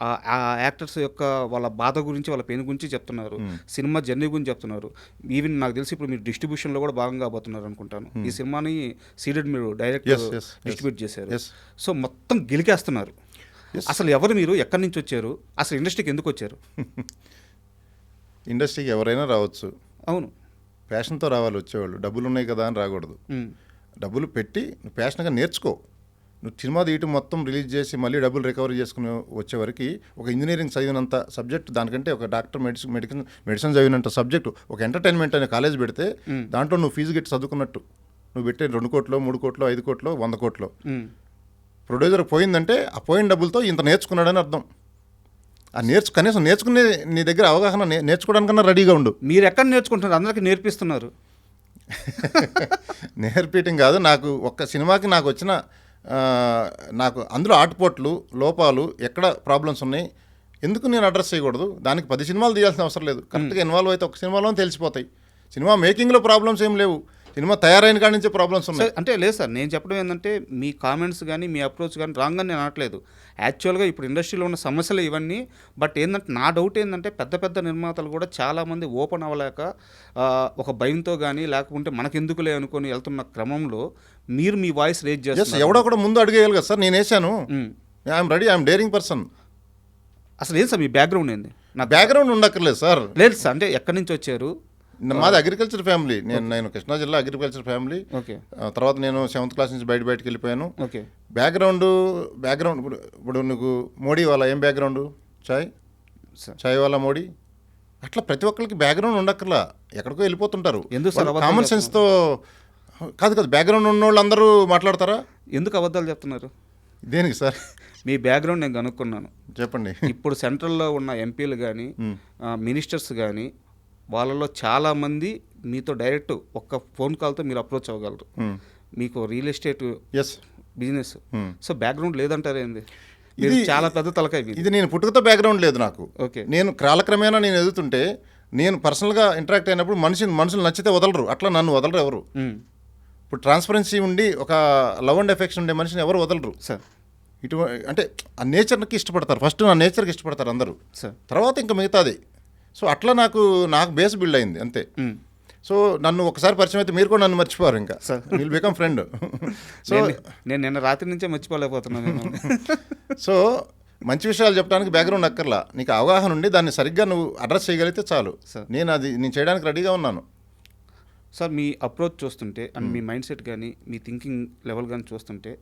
ఆ యాక్టర్స్ యొక్క వాళ్ళ బాధ గురించి, వాళ్ళ పెయిన్ గురించి చెప్తున్నారు, సినిమా జర్నీ గురించి చెప్తున్నారు. ఈవెన్ నాకు తెలిసి ఇప్పుడు మీరు డిస్ట్రిబ్యూషన్లో కూడా భాగంగా పోతున్నారు అనుకుంటాను. ఈ సినిమాని సీడెడ్ మీరు డైరెక్ట్ డిస్ట్రిబ్యూట్ చేశారు. సో మొత్తం గెలికేస్తున్నారు. అసలు ఎవరు మీరు, ఎక్కడి నుంచి వచ్చారు, అసలు ఇండస్ట్రీకి ఎందుకు వచ్చారు? ఇండస్ట్రీకి ఎవరైనా రావచ్చు, అవును, ప్యాషన్తో రావాలి వచ్చేవాళ్ళు. డబ్బులు ఉన్నాయి కదా అని రాకూడదు. డబ్బులు పెట్టి నువ్వు ప్యాషన్గా నేర్చుకో. నువ్వు సినిమా తీయటం మొత్తం రిలీజ్ చేసి మళ్ళీ డబ్బులు రికవరీ చేసుకుని వచ్చేవరకు ఒక ఇంజనీరింగ్ చదివినంత సబ్జెక్ట్, దానికంటే ఒక డాక్టర్ మెడిసిన్ చదివినంత సబ్జెక్టు, ఒక ఎంటర్టైన్మెంట్ అనే కాలేజ్ పెడితే దాంట్లో నువ్వు ఫీజు కట్టి చదువుకున్నట్టు. నువ్వు పెట్టే 2 కోట్లు, 3 కోట్లు, 5 కోట్లు, 100 కోట్లు ప్రొడ్యూసర్ పోయిందంటే ఆ పోయిన డబ్బులతో ఇంత నేర్చుకున్నాడని అర్థం. ఆ కనీసం నేర్చుకునే నీ దగ్గర అవగాహన నేర్చుకోవడానికన్నా రెడీగా ఉండు. మీరు ఎక్కడ నేర్చుకుంటున్నారు? అందరికీ నేర్పిస్తున్నారు. నేర్పించడం కాదు, నాకు ఒక్క సినిమాకి నాకు వచ్చిన నాకు అందులో ఆటుపోట్లు, లోపాలు, ఎక్కడ ప్రాబ్లమ్స్ ఉన్నాయి, ఎందుకు నేను అడ్రస్ చేయకూడదు? దానికి 10 సినిమాలు తీయాల్సిన అవసరం లేదు. కరెక్ట్గా ఇన్వాల్వ్ అయితే ఒక సినిమాలో తెలిసిపోతాయి. సినిమా మేకింగ్లో ప్రాబ్లమ్స్ ఏం లేవు, సినిమా తయారైన కాడి నుంచే ప్రాబ్లమ్స్ ఉన్నాయి. అంటే లేదు సార్, నేను చెప్పడం ఏంటంటే మీ కామెంట్స్ కానీ మీ అప్రోచ్ కానీ రాంగ్ అని నేను అనట్లేదు. యాక్చువల్గా ఇప్పుడు ఇండస్ట్రీలో ఉన్న సమస్యలు ఇవన్నీ. బట్ ఏంటంటే నా డౌట్ ఏంటంటే పెద్ద నిర్మాతలు కూడా చాలామంది ఓపెన్ అవ్వలేక ఒక భయంతో కానీ లేకుంటే మనకెందుకులే అనుకొని వెళ్తున్న క్రమంలో మీరు మీ వాయిస్ రేజ్ చేస్తారు. ఎవడో కూడా ముందు అడిగేయాలి కదా సార్. నేను వేసాను, I'm ready, I'm daring person. అసలు ఏం సార్ మీ బ్యాక్గ్రౌండ్ ఏంది? నా బ్యాక్గ్రౌండ్ ఉండక్కర్లేదు సార్. లేదు సార్, అంటే ఎక్కడి నుంచి వచ్చారు? మాది అగ్రికల్చర్ ఫ్యామిలీ. నేను కృష్ణా జిల్లా అగ్రికల్చర్ ఫ్యామిలీ. ఓకే. తర్వాత నేను 7th క్లాస్ నుంచి బయటకి వెళ్ళిపోయాను. ఓకే. బ్యాక్గ్రౌండ్ ఇప్పుడు నీకు మోడీ వాళ్ళ ఏం బ్యాక్గ్రౌండ్? చాయ్ వాళ్ళ మోడీ. అట్లా ప్రతి ఒక్కరికి బ్యాక్గ్రౌండ్ ఉండక్కర్లా, ఎక్కడికో వెళ్ళిపోతుంటారు. కామన్ సెన్స్తో కాదు, బ్యాక్గ్రౌండ్ ఉన్న వాళ్ళు అందరూ మాట్లాడతారా? ఎందుకు అబద్ధాలు చెప్తున్నారు? దేనికి సార్? మీ బ్యాక్గ్రౌండ్ నేను కనుక్కున్నాను, చెప్పండి. ఇప్పుడు సెంట్రల్లో ఉన్న ఎంపీలు కానీ మినిస్టర్స్ కానీ వాళ్ళలో చాలామంది మీతో డైరెక్ట్ ఒక్క ఫోన్ కాల్తో మీరు అప్రోచ్ అవ్వగలరు. మీకు real estate business. So background లేదంటారు ఏంది? ఇది చాలా పెద్ద తలకాయ. ఇది నేను పుట్టుకతో బ్యాక్గ్రౌండ్ లేదు నాకు. ఓకే. నేను కాలక్రమేణా నేను ఎదుగుతుంటే, నేను పర్సనల్గా ఇంటరాక్ట్ అయినప్పుడు మనుషులు నచ్చితే వదలరు, అట్లా నన్ను వదలరు ఎవరు. ఇప్పుడు ట్రాన్స్పరెన్సీ ఉండి ఒక లవ్ అండ్ ఎఫెక్షన్ ఉండే మనిషిని ఎవరు వదలరు సార్. అంటే ఆ నేచర్కి ఇష్టపడతారు. ఫస్ట్ నా నేచర్కి ఇష్టపడతారు అందరూ, తర్వాత ఇంకా మిగతాది. సో అట్లా నాకు బేస్ బిల్డ్ అయింది అంతే. సో నన్ను ఒకసారి పరిచయం అయితే మీరు కూడా నన్ను మర్చిపోరు, ఇంకా విల్ బికమ్ ఫ్రెండ్. సో నేను నిన్న రాత్రి నుంచే మర్చిపోలేకపోతున్నాను. సో మంచి విషయాలు చెప్పడానికి బ్యాక్గ్రౌండ్ అక్కర్లా, నీకు అవగాహన ఉండి దాన్ని సరిగ్గా నువ్వు అడ్రస్ చేయగలిగితే చాలు. నేను చేయడానికి రెడీగా ఉన్నాను. సార్ మీ అప్రోచ్ చూస్తుంటే అండ్ మీ మైండ్ సెట్ కానీ మీ థింకింగ్ లెవెల్ కానీ చూస్తుంటే,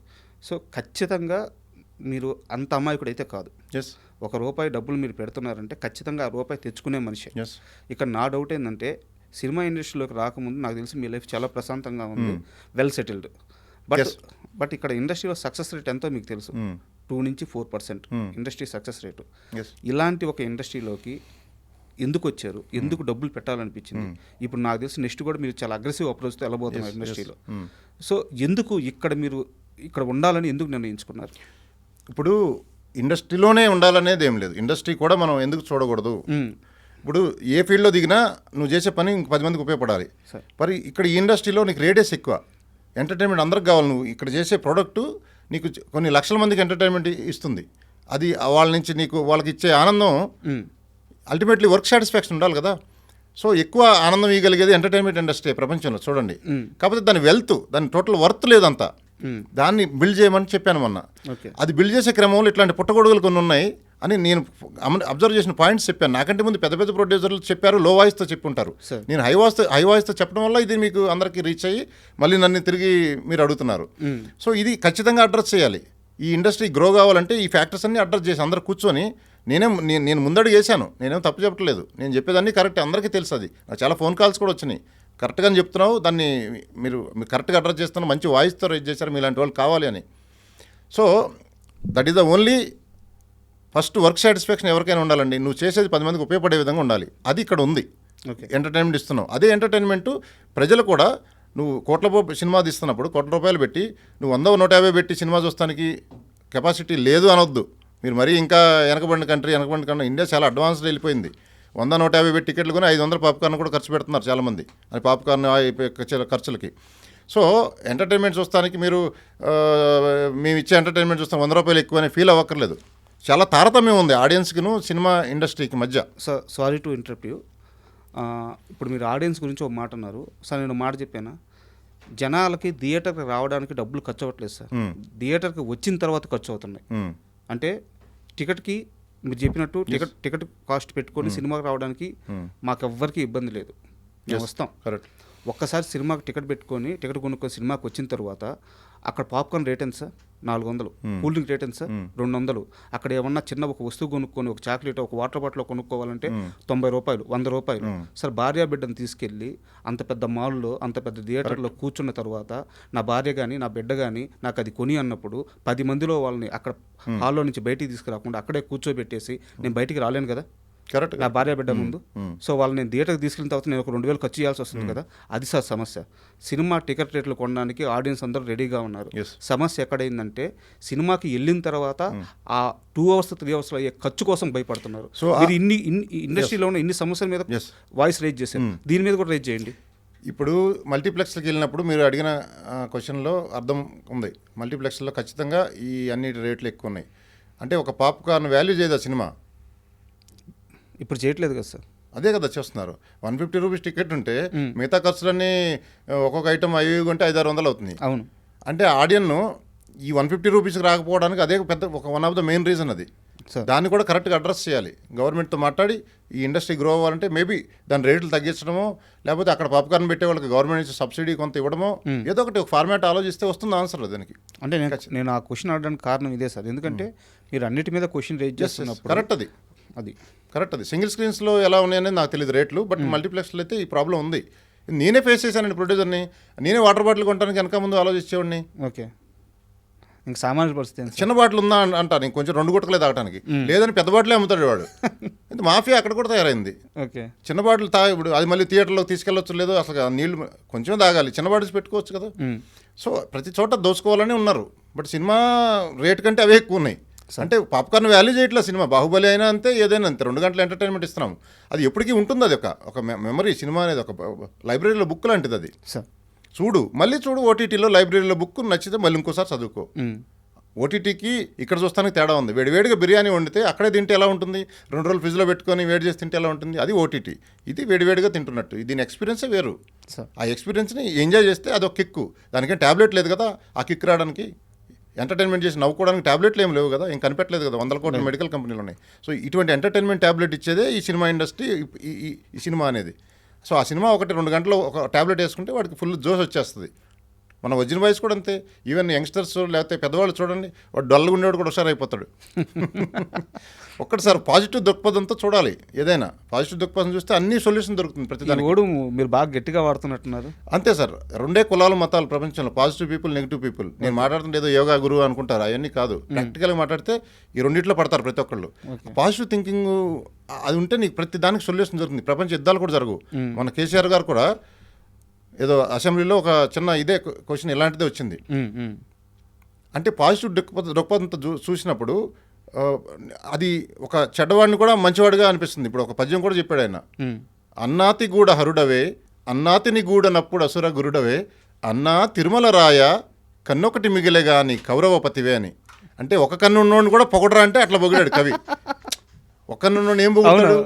సో ఖచ్చితంగా మీరు అంత అమాయకుడు అయితే కాదు. ₹1 డబ్బులు మీరు పెడుతున్నారంటే ఖచ్చితంగా ఆ రూపాయి తెచ్చుకునే మనిషి. ఇక్కడ నా డౌట్ ఏంటంటే, సినిమా ఇండస్ట్రీలోకి రాకముందు నాకు తెలిసి మీ లైఫ్ చాలా ప్రశాంతంగా ఉంది, వెల్ సెటిల్డ్. బట్ ఇక్కడ ఇండస్ట్రీలో సక్సెస్ రేట్ ఎంతో మీకు తెలుసు, 2 నుంచి 4% ఇండస్ట్రీ సక్సెస్ రేటు. ఇలాంటి ఒక ఇండస్ట్రీలోకి ఎందుకు వచ్చారు? ఎందుకు డబ్బులు పెట్టాలనిపించింది? ఇప్పుడు నాకు తెలిసి నెక్స్ట్ కూడా మీరు చాలా అగ్రెసివ్ అప్రోచ్తో వెళ్ళబోతున్నారు ఇండస్ట్రీలో. సో ఎందుకు ఇక్కడ మీరు ఇక్కడ ఉండాలని ఎందుకు నిర్ణయించుకున్నారు? ఇప్పుడు ఇండస్ట్రీలోనే ఉండాలనేది ఏం లేదు, ఇండస్ట్రీ కూడా మనం ఎందుకు చూడకూడదు. ఇప్పుడు ఏ ఫీల్డ్లో దిగినా నువ్వు చేసే పని ఇంక 10 మందికి ఉపయోగపడాలి. మరి ఇక్కడ ఈ ఇండస్ట్రీలో నీకు రేడియస్ ఎక్కువ, ఎంటర్టైన్మెంట్ అందరికి కావాలి. నువ్వు ఇక్కడ చేసే ప్రోడక్టు నీకు కొన్ని లక్షల మందికి ఎంటర్టైన్మెంట్ ఇస్తుంది. అది వాళ్ళ నుంచి నీకు వాళ్ళకి ఇచ్చే ఆనందం అల్టిమేట్లీ వర్క్ సాటిస్ఫాక్షన్ ఉండాలి కదా. సో ఎక్కువ ఆనందం ఇవ్వగలిగేది ఎంటర్టైన్మెంట్ ఇండస్ట్రీ ప్రపంచంలో చూడండి. కాకపోతే దాని వెల్త్, దాని టోటల్ వర్త్ లేదంతా. దాన్ని బిల్డ్ చేయమని చెప్పాను మొన్న. అది బిల్డ్ చేసే క్రమంలో ఇట్లాంటి పుట్టగొడుగులు కొన్ని ఉన్నాయి అని నేను అబ్జర్వ్ చేసిన పాయింట్స్ చెప్పాను. నాకంటే ముందు పెద్ద పెద్ద ప్రొడ్యూసర్లు చెప్పారు, లో వాయిస్తో చెప్పుంటారు. నేను హై వాయిస్తో చెప్పడం వల్ల ఇది మీకు అందరికీ రీచ్ అయ్యి మళ్ళీ నన్ను తిరిగి మీరు అడుగుతున్నారు. సో ఇది ఖచ్చితంగా అడ్రస్ చేయాలి. ఈ ఇండస్ట్రీ గ్రో కావాలంటే ఈ ఫ్యాక్టర్స్ అన్ని అడ్రస్ చేసి అందరు కూర్చొని నేను ముందడుగు చేశాను. నేనేం తప్పు చెప్పట్లేదు, నేను చెప్పేదాన్ని కరెక్ట్, అందరికీ తెలుసు. అది నాకు చాలా ఫోన్ కాల్స్ కూడా వచ్చినాయి. కరెక్ట్గా చెప్తున్నావు, దాన్ని మీరు కరెక్ట్గా అడ్రస్ చేస్తున్నారు, మంచి వాయిస్తో రైజ్ చేశారు, మీలాంటి వాళ్ళు కావాలి అని. So that is the only first work satisfaction ఎవరికైనా ఉండాలండి. నువ్వు చేసేది 10 మందికి ఉపయోగపడే విధంగా ఉండాలి. అది ఇక్కడ ఉంది. ఎంటర్టైన్మెంట్ ఇస్తున్నావు, అదే ఎంటర్టైన్మెంట్ ప్రజలు కూడా. నువ్వు కోట్ల సినిమా తీస్తున్నప్పుడు కోట్ల రూపాయలు పెట్టి నువ్వు 100-150 పెట్టి సినిమా చూస్తానికి కెపాసిటీ లేదు అనొద్దు. మీరు మరీ ఇంకా వెనకబడిన కంట్రీ ఇండియా చాలా అడ్వాన్స్డ్ వెళ్ళిపోయింది. 100-150 పెట్టి టికెట్లు కొని 500 పాప్కార్న్ కూడా ఖర్చు పెడుతున్నారు చాలామంది, అది పాప్కార్న్ ఖర్చులకి. సో ఎంటర్టైన్మెంట్ చూస్తానికి మీరు మేము ఇచ్చే ఎంటర్టైన్మెంట్ చూస్తాం 100 రూపాయలు ఎక్కువ అని ఫీల్ అవ్వక్కర్లేదు. చాలా తారతమ్యం ఉంది ఆడియన్స్కిను సినిమా ఇండస్ట్రీకి మధ్య. Sorry to interrupt you. ఇప్పుడు మీరు ఆడియన్స్ గురించి ఒక మాట అన్నారు సార్. నేను మాట చెప్పానా, జనాలకి థియేటర్కి రావడానికి డబ్బులు ఖర్చు అవ్వట్లేదు సార్, థియేటర్కి వచ్చిన తర్వాత ఖర్చు అవుతున్నాయి. అంటే టికెట్కి మీరు చెప్పినట్టు టికెట్ కాస్ట్ పెట్టుకొని సినిమాకి రావడానికి మాకు ఎవ్వరికి ఇబ్బంది లేదు, మేము వస్తాం. కరెక్ట్. ఒక్కసారి సినిమాకి టికెట్ కొనుక్కొని సినిమాకి వచ్చిన తర్వాత అక్కడ పాప్కార్న్ రేట్ ఎంత సార్? 400. కూల్ డ్రింక్ రేట్ ఎంత సార్? 200. అక్కడ ఏమన్నా చిన్న ఒక వస్తువు కొనుక్కొని, ఒక చాక్లెట్, ఒక వాటర్ బాటిల్ కొనుక్కోవాలంటే 90 రూపాయలు, 100 రూపాయలు. సార్ భార్య బిడ్డను తీసుకెళ్ళి అంత పెద్ద మాల్లో, అంత పెద్ద థియేటర్లో కూర్చున్న తర్వాత నా భార్య కానీ నా బిడ్డ కానీ నాకు అది కొని అన్నప్పుడు 10 మందిలో వాళ్ళని అక్కడ హాల్లో నుంచి బయటికి తీసుకురాకుండా అక్కడే కూర్చోబెట్టేసి నేను బయటికి రాలేను కదా కరెక్ట్, నా భార్య బిడ్డ ముందు. సో వాళ్ళు నేను థియేటర్కి తీసుకెళ్ళిన తర్వాత నేను ఒక 2000 ఖర్చు చేయాల్సి వస్తుంది కదా. అది సార్ సమస్య. సినిమా టికెట్ రేట్లు కొనడానికి ఆడియన్స్ అందరూ రెడీగా ఉన్నారు. సమస్య ఎక్కడైందంటే సినిమాకి వెళ్ళిన తర్వాత ఆ 2 hours 3 hours అయ్యే ఖర్చు కోసం భయపడుతున్నారు. సో మీరు ఇన్ని ఇండస్ట్రీలో ఉన్న ఇన్ని సమస్యల మీద వాయిస్ రేజ్ చేశారు, దీని మీద కూడా రేజ్ చేయండి. ఇప్పుడు మల్టీప్లెక్స్కి వెళ్ళినప్పుడు మీరు అడిగిన క్వశ్చన్లో అర్థం ఉంది. మల్టీప్లెక్స్లో ఖచ్చితంగా ఈ అన్నిటి రేట్లు ఎక్కువ ఉన్నాయి. అంటే ఒక పాప్కార్న్ వాల్యూ చేయదు ఆ సినిమా. ఇప్పుడు చేయట్లేదు కదా సార్. అదే కదా చేస్తున్నారు. 150 రూపీస్ టికెట్ ఉంటే మిగతా ఖర్చులన్నీ ఒక్కొక్క ఐటమ్ 500 అంటే 500-600 అవుతుంది. అవును. అంటే ఆడియన్ను ఈ 150 రూపీస్కి రాకపోవడానికి అదే పెద్ద one of the main reason అది. దాన్ని కూడా కరెక్ట్గా అడ్రస్ చేయాలి. గవర్నమెంట్తో మాట్లాడి ఈ ఇండస్ట్రీ గ్రో అవ్వాలంటే మేబీ దాని రేట్లు తగ్గించడమో, లేకపోతే అక్కడ పాప్కార్న్ పెట్టే వాళ్ళకి గవర్నమెంట్ నుంచి సబ్సిడీ కొంత ఇవ్వడమో, ఏదో ఒకటి ఒక ఫార్మాట్ ఆలోచిస్తే వస్తుంది ఆన్సర్ దానికి. అంటే నేను ఆ క్వశ్చన్ అడగడానికి కారణం ఇదే సార్. ఎందుకంటే మీరు అన్నిటి మీద క్వశ్చన్ రేజ్ చేస్తున్నప్పుడు కరెక్ట్ అది కరెక్ట్. అది సింగిల్ స్క్రీన్స్లో ఎలా ఉన్నాయనేది నాకు తెలియదు రేట్లు, బట్ మల్టీప్లెక్స్లో అయితే ఈ ప్రాబ్లం ఉంది. నేనే ఫేస్ చేశానండి ప్రొడ్యూసర్ని. నేనే వాటర్ బాటిల్ కొనడానికి వెనక ముందు ఆలోచించేవాడిని. ఓకే, ఇంకా సామాన్య పరిస్థితి. చిన్న బాటిల్ ఉందా అంటాను, ఇంకొంచెం 2 గుట్టలే తాగడానికి, లేదని పెద్ద బాటిలే అమ్ముతాడు వాడు. ఇది మాఫియా అక్కడ కూడా తయారైంది. ఓకే, చిన్న బాటిల్ ఇప్పుడు అది మళ్ళీ థియేటర్లో తీసుకెళ్ళొచ్చు, లేదో అసలు నీళ్ళు కొంచెం తాగాలి, చిన్న బాటిల్స్ పెట్టుకోవచ్చు కదా. సో ప్రతి చోట దోచుకోవాలని ఉన్నారు, బట్ సినిమా రేట్ కంటే అవే ఎక్కువ ఉన్నాయి. అంటే పాప్కార్న్ వాల్యూ చేయట్లేదు సినిమా. బాహుబలి అయినా అంతే, ఏదైనా అంతే, 2 గంటల ఎంటర్టైన్మెంట్ ఇస్తున్నాం. అది ఎప్పటికీ ఉంటుంది. అది ఒక మెమరీ. సినిమా అనేది ఒక లైబ్రరీలో బుక్ లాంటిది. అది మళ్ళీ చూడు ఓటీటీలో లైబ్రరీలో బుక్ నచ్చితే మళ్ళీ ఇంకోసారి చదువుకో. ఓటీటీకి ఇక్కడ చూస్తానికి తేడా ఉంది. వేడివేడిగా బిర్యానీ వండితే అక్కడే తింటే ఎలా ఉంటుంది, 2 రోజులు ఫ్రిడ్జ్లో పెట్టుకొని వేడి చేసి తింటే ఎలా ఉంటుంది, అది ఓటీటీ. ఇది వేడివేడిగా తింటున్నట్టు. దీని ఎక్స్పీరియన్సే వేరు. ఆ ఎక్స్పీరియన్స్ని ఎంజాయ్ చేస్తే అదొక కిక్కు. దానికేం ట్యాబ్లెట్ లేదు కదా ఆ కిక్ రావడానికి. ఎంటర్టైన్మెంట్ చేసి నవ్వుకోవడానికి ట్యాబ్లెట్లు ఏం లేవు కదా, ఏం కనిపెట్టలేదు కదా, 100 కోట్ల మెడికల్ కంపెనీలు ఉన్నాయి. సో ఇటువంటి ఎంటర్టైన్మెంట్ ట్యాబ్లెట్ ఇచ్చేదే ఈ సినిమా ఇండస్ట్రీ, ఈ సినిమా అనేది. సో ఆ సినిమా 1-2 గంటలు ఒక ట్యాబ్లెట్ వేసుకుంటే వాడికి ఫుల్ జోష్ వచ్చేస్తుంది. మన ఒరిజినల్ వాయిస్ కూడా అంతే. ఈవెన్ యంగ్స్టర్స్ లేకపోతే పెద్దవాళ్ళు చూడండి, వాడు డల్గా ఉండేవాడు కూడా హుషారు అయిపోతాడు. ఒక్కటిసారి పాజిటివ్ దృక్పథంతో చూడాలి. ఏదైనా పాజిటివ్ దృక్పథం చూస్తే అన్ని సొల్యూషన్ దొరుకుతుంది ప్రతిదానికి. మీరు బాగా గట్టిగా వాడుతున్నట్టున్నారు. అంతే సార్, 2 కులాలు మతాలు ప్రపంచంలో, పాజిటివ్ పీపుల్, నెగిటివ్ పీపుల్. నేను మాట్లాడుతుంటే ఏదో యోగా గురువు అనుకుంటారు, అవన్నీ కాదు. ప్రాక్టికల్గా మాట్లాడితే ఈ రెండిట్లో పడతారు ప్రతి ఒక్కళ్ళు. పాజిటివ్ థింకింగ్ అది ఉంటే నీకు ప్రతి దానికి సొల్యూషన్ దొరుకుతుంది. ప్రపంచ యుద్ధాలు కూడా జరగవు. మన కేసీఆర్ గారు కూడా ఏదో అసెంబ్లీలో ఒక చిన్న ఇదే క్వశ్చన్ ఇలాంటిదే వచ్చింది. అంటే పాజిటివ్ దృక్పథంతో చూసినప్పుడు అది ఒక చెడ్డవాడిని కూడా మంచివాడిగా అనిపిస్తుంది. ఇప్పుడు ఒక పద్యం కూడా చెప్పాడు ఆయన, అన్నాతి గూడ హరుడవే అన్నాతిని గూడనప్పుడు అసుర గురుడవే అన్నా తిరుమల రాయ కన్నొకటి మిగిలే గాని కౌరవపతివే అని. అంటే ఒక కన్ను ఉన్నోడిని కూడా పొగడరా అంటే అట్లా పొగిడాడు కవి. ఒక కన్ను ఉన్నోడిని ఏం పొగుడాడు?